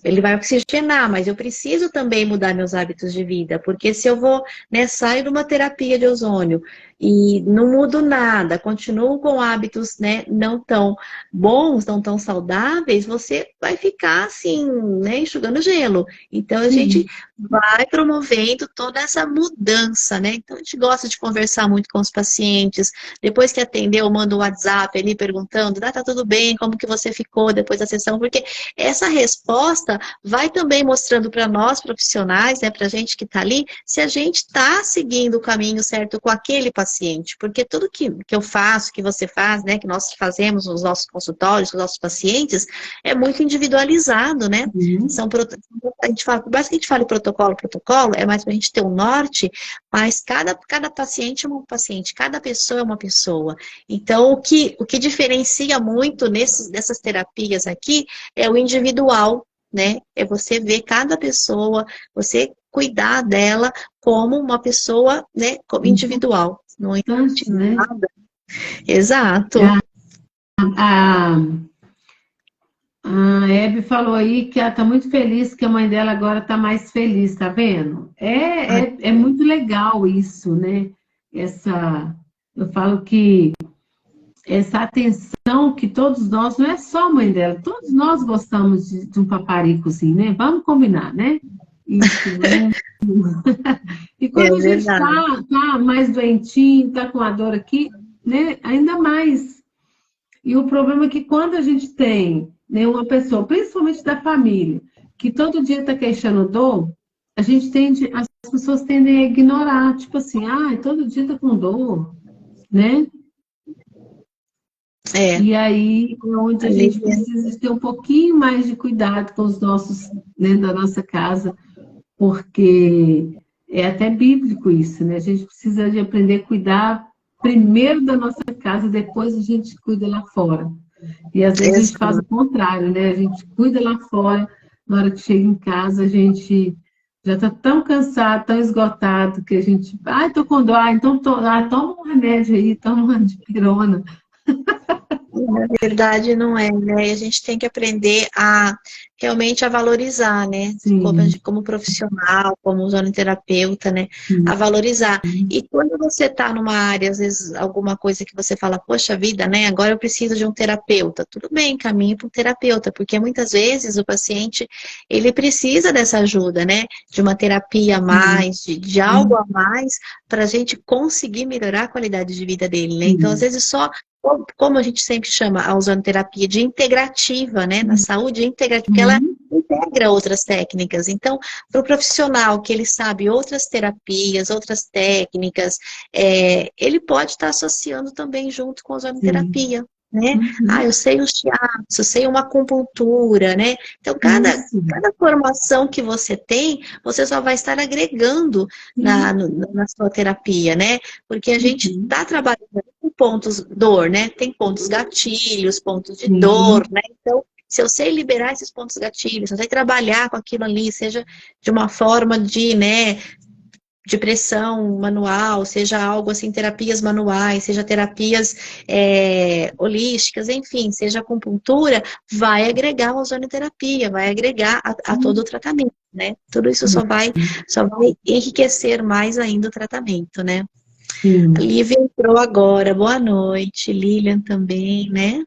ele vai oxigenar, mas eu preciso também mudar meus hábitos de vida, porque se eu vou, né, saio de uma terapia de ozônio e não mudo nada, continuo com hábitos, né, não tão bons, não tão saudáveis, você vai ficar assim, né, enxugando gelo. Então a gente vai promovendo toda essa mudança, né? Então a gente gosta de conversar muito com os pacientes. Depois que atendeu, manda um WhatsApp ali perguntando, tá tudo bem, como que você ficou depois da sessão? Porque essa resposta vai também mostrando para nós profissionais, né, para a gente que está ali, se a gente está seguindo o caminho certo com aquele paciente. Porque tudo que eu faço, que você faz, né, que nós fazemos nos nossos consultórios, com os nossos pacientes, é muito individualizado, né? A gente fala, por mais que a gente fale protocolo, é mais para a gente ter um norte, mas cada paciente é um paciente, cada pessoa é uma pessoa. Então, o que diferencia muito nessas terapias aqui é o individual, né? É você ver cada pessoa, você cuidar dela como uma pessoa, né, como individual. Não existe nada. Exato. A Hebe falou aí que ela está muito feliz, que a mãe dela agora está mais feliz, tá vendo? É muito legal isso, né? Eu falo que essa atenção que todos nós, não é só a mãe dela, todos nós gostamos de um paparico assim, né? Vamos combinar, né? Isso, né? E quando a gente tá mais doentinho, tá com a dor aqui, né? Ainda mais. E o problema é que quando a gente tem, né, uma pessoa, principalmente da família, que todo dia está queixando dor, as pessoas tendem a ignorar, tipo assim, todo dia está com dor, né? E aí é onde a gente precisa ter um pouquinho mais de cuidado com os nossos, né, da nossa casa, porque é até bíblico isso, né? A gente precisa de aprender a cuidar primeiro da nossa casa, depois a gente cuida lá fora. E às vezes a gente faz Exato. o contrário, né? A gente cuida lá fora, na hora que chega em casa, a gente já está tão cansado, tão esgotado, que a gente, ai, tô com dor, então toma um remédio aí, toma uma dipirona. Na verdade, não é, né? E a gente tem que aprender a realmente a valorizar, né? Como, Sim, como profissional, como zonoterapeuta, né? A sim, valorizar. E quando você está numa área, às vezes, alguma coisa que você fala, poxa vida, né? Agora eu preciso de um terapeuta. Tudo bem, caminhe para um terapeuta, porque muitas vezes o paciente, ele precisa dessa ajuda, né? De uma terapia a sim, mais, de algo a mais, para a gente conseguir melhorar a qualidade de vida dele, né? Então, às sim, vezes, só como a gente sempre chama a ozonoterapia de integrativa, né? Na saúde integrativa, porque ela sim, integra outras técnicas. Então, para o profissional que ele sabe outras terapias, outras técnicas, ele pode estar associando também junto com a sim. ozonoterapia. Né? Ah, Uhum. eu sei um shiatsu, eu sei uma acupuntura, né? Então, Isso. cada formação que você tem, você só vai estar agregando Sim. na sua terapia, né? Porque a gente Uhum. está trabalhando com pontos dor, né? Tem pontos gatilhos, pontos de dor, Sim. né? Então, se eu sei liberar esses pontos gatilhos, se eu sei trabalhar com aquilo ali, seja de uma forma de, né, de pressão manual, seja algo assim, terapias manuais, seja terapias holísticas, enfim, seja acupuntura, vai agregar a ozonoterapia, vai agregar a todo o tratamento, né? Tudo isso só vai enriquecer mais ainda o tratamento, né? A Sim. Lívia entrou agora, boa noite. Lilian também, né?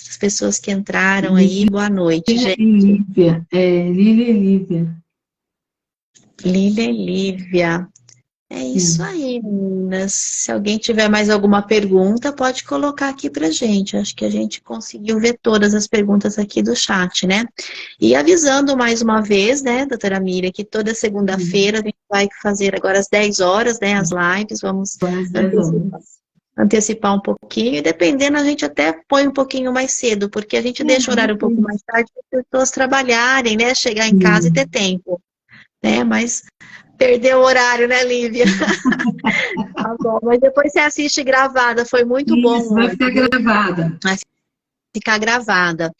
As pessoas que entraram aí, Lívia boa noite, e gente. Lívia. Lília e Lívia. Lília e Lívia. É isso Sim. aí, meninas. Se alguém tiver mais alguma pergunta, pode colocar aqui pra gente. Acho que a gente conseguiu ver todas as perguntas aqui do chat, né? E avisando mais uma vez, né, doutora Miriam, que toda Sim. segunda-feira a gente vai fazer agora às 10 horas, né, as lives. Vamos Agora às 10 antecipar horas. antecipar um pouquinho, e dependendo, a gente até põe um pouquinho mais cedo, porque a gente deixa o horário um pouco mais tarde para as pessoas trabalharem, né? Chegar em casa e ter Sim. tempo, né? Mas perdeu o horário, né, Lívia? Tá bom, mas depois você assiste gravada, foi muito Isso, bom vai hoje, ficar viu? gravada. Vai ficar gravada.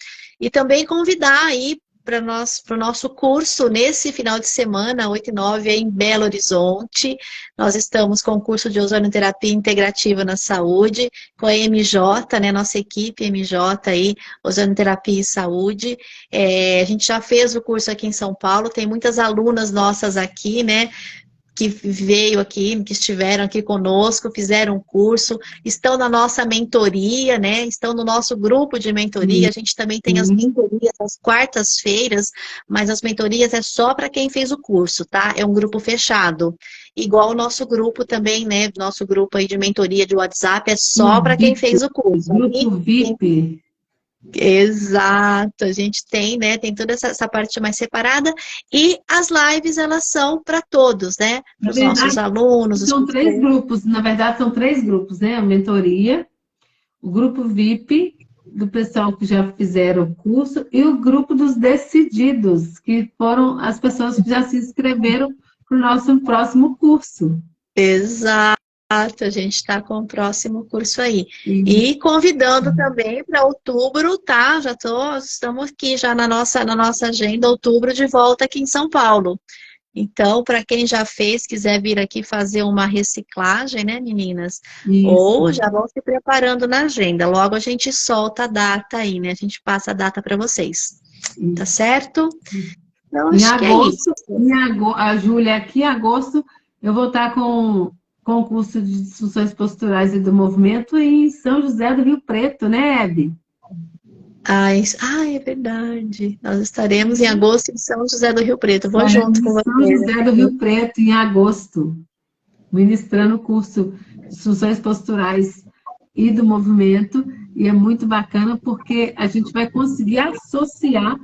E também convidar aí para o nosso curso nesse final de semana, 8 e 9, em Belo Horizonte. Nós estamos com o curso de ozonoterapia integrativa na saúde, com a MJ, né, nossa equipe MJ aí, ozonoterapia e saúde. A gente já fez o curso aqui em São Paulo, tem muitas alunas nossas aqui, né, que veio aqui, que estiveram aqui conosco, fizeram um curso, estão na nossa mentoria, né? Estão no nosso grupo de mentoria. A gente também tem as Sim. mentorias às quartas-feiras, mas as mentorias é só para quem fez o curso, tá? É um grupo fechado. Igual o nosso grupo também, né? Nosso grupo aí de mentoria de WhatsApp é O só para quem VIP, fez o curso. grupo Aí VIP. exato, a gente tem, né? Tem toda essa parte mais separada e as lives elas são para todos, né? Na Para os nossos verdade, alunos, os são três professores. grupos. Na verdade, são três grupos, né? A mentoria, o grupo VIP, do pessoal que já fizeram o curso, e o grupo dos decididos, que foram as pessoas que já se inscreveram para o nosso próximo curso. Exato, a gente está com o próximo curso aí. Isso. E convidando também para outubro, tá? Estamos aqui já na nossa agenda, outubro de volta aqui em São Paulo. Então, para quem já fez, quiser vir aqui fazer uma reciclagem, né, meninas? Isso. Ou já vão se preparando na agenda. Logo a gente solta a data aí, né? A gente passa a data para vocês. Tá Isso. certo? Então, Em acho que é isso. agosto, a Júlia, aqui em agosto, eu vou estar com o curso de disfunções posturais e do movimento em São José do Rio Preto, né, Hebe? É verdade. Nós estaremos em agosto em São José do Rio Preto. Vou Estaremos junto em com São vocês. José do Rio Preto em agosto, ministrando o curso de disfunções posturais e do movimento, e é muito bacana porque a gente vai conseguir associar,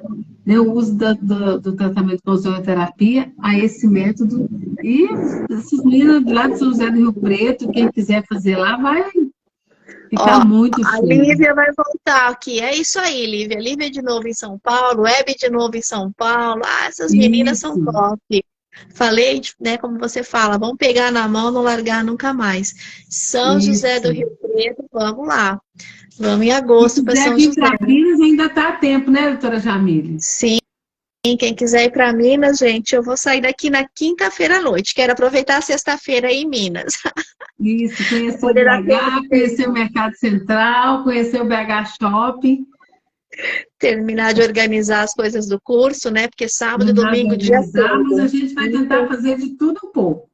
né, o uso do tratamento com ozonoterapia a esse método, e esses meninos lá de São José do Rio Preto, quem quiser fazer lá, vai Ó, ficar muito a show. Lívia vai voltar aqui. É isso aí, Lívia. Lívia de novo em São Paulo, Hebe de novo em São Paulo. Ah, essas meninas são Isso, top. Falei, né, como você fala, vamos pegar na mão, não largar nunca mais. São José do Isso. Rio Preto, vamos lá. Vamos em Quem agosto para quiser São vir José. para Minas ainda está a tempo, né, doutora Jamile? Sim, quem quiser ir para Minas, gente, eu vou sair daqui na quinta-feira à noite. Quero aproveitar a sexta-feira aí em Minas. Isso, Pra conhecer poder dar tempo BH, de conhecer o Mercado Central, conhecer o BH Shopping, terminar de organizar as coisas do curso, né? Porque sábado e terminar de domingo o dia organizar, mas a todo. gente vai tentar fazer de tudo um pouco,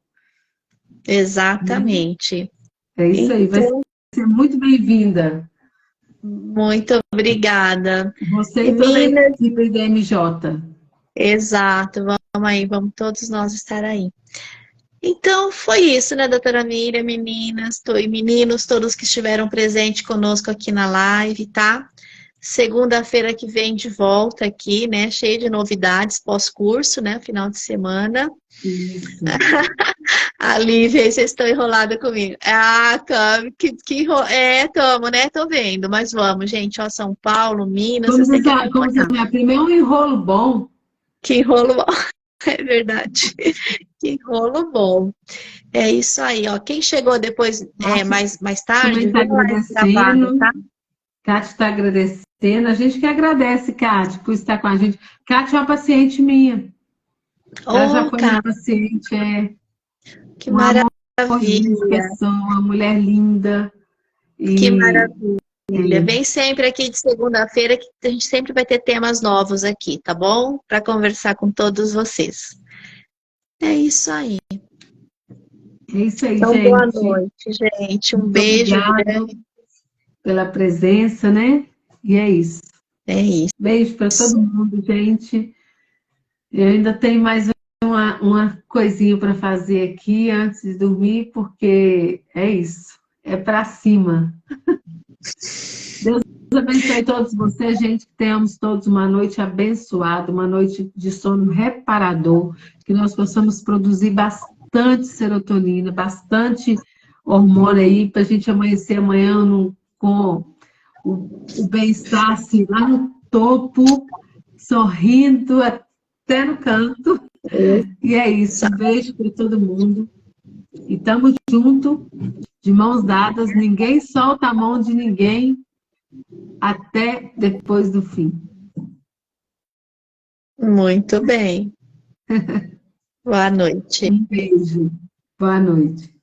né? Exatamente. É isso aí, vai Então, ser muito bem-vinda. muito obrigada. Você E e toda a Minas, equipe da MJ. exato, vamos aí, vamos todos nós estar aí. Então, foi isso, né, doutora Miriam, meninas, e meninos, todos que estiveram presentes conosco aqui na live, tá? Segunda-feira que vem de volta aqui, né, cheia de novidades pós-curso, né, final de semana. Isso. A Lívia, aí vocês estão enrolados comigo. Ah, Cami, tamo, né, tô vendo, mas vamos, gente, ó, São Paulo, Minas, Como vocês têm diz que como diz a acompanhar. minha prima, é um enrolo bom. Que enrolo bom, é verdade. Que enrolo bom. É isso aí, ó. Quem chegou depois, Kátia mais também tarde, está vê a live gravada, agradecendo. tá? Kátia está agradecendo. A gente que agradece, Kátia, por estar com a gente. Kátia é uma paciente minha. Ela já Ô, foi minha cara, paciente, é que um amorzinho de maravilha. pessoa, uma mulher linda. Que E maravilha. é, Vem sempre aqui de segunda-feira, que a gente sempre vai ter temas novos aqui, tá bom? Para conversar com todos vocês. É isso aí. é isso aí, Então, boa gente. noite, gente. Um Muito beijo obrigada grande. pela presença, né? E é isso. É isso. Beijo para todo mundo, gente. Eu ainda tenho mais uma coisinha para fazer aqui antes de dormir, porque é isso. É para cima. Deus abençoe todos vocês, gente. Que tenhamos todos uma noite abençoada, uma noite de sono reparador, que nós possamos produzir bastante serotonina, bastante hormônio aí, para a gente amanhecer amanhã com o bem-estar assim, lá no topo, sorrindo até no canto. E é isso. Um beijo para todo mundo. E estamos junto, de mãos dadas. Ninguém solta a mão de ninguém até depois do fim. Muito bem. Boa noite. Um beijo. Boa noite.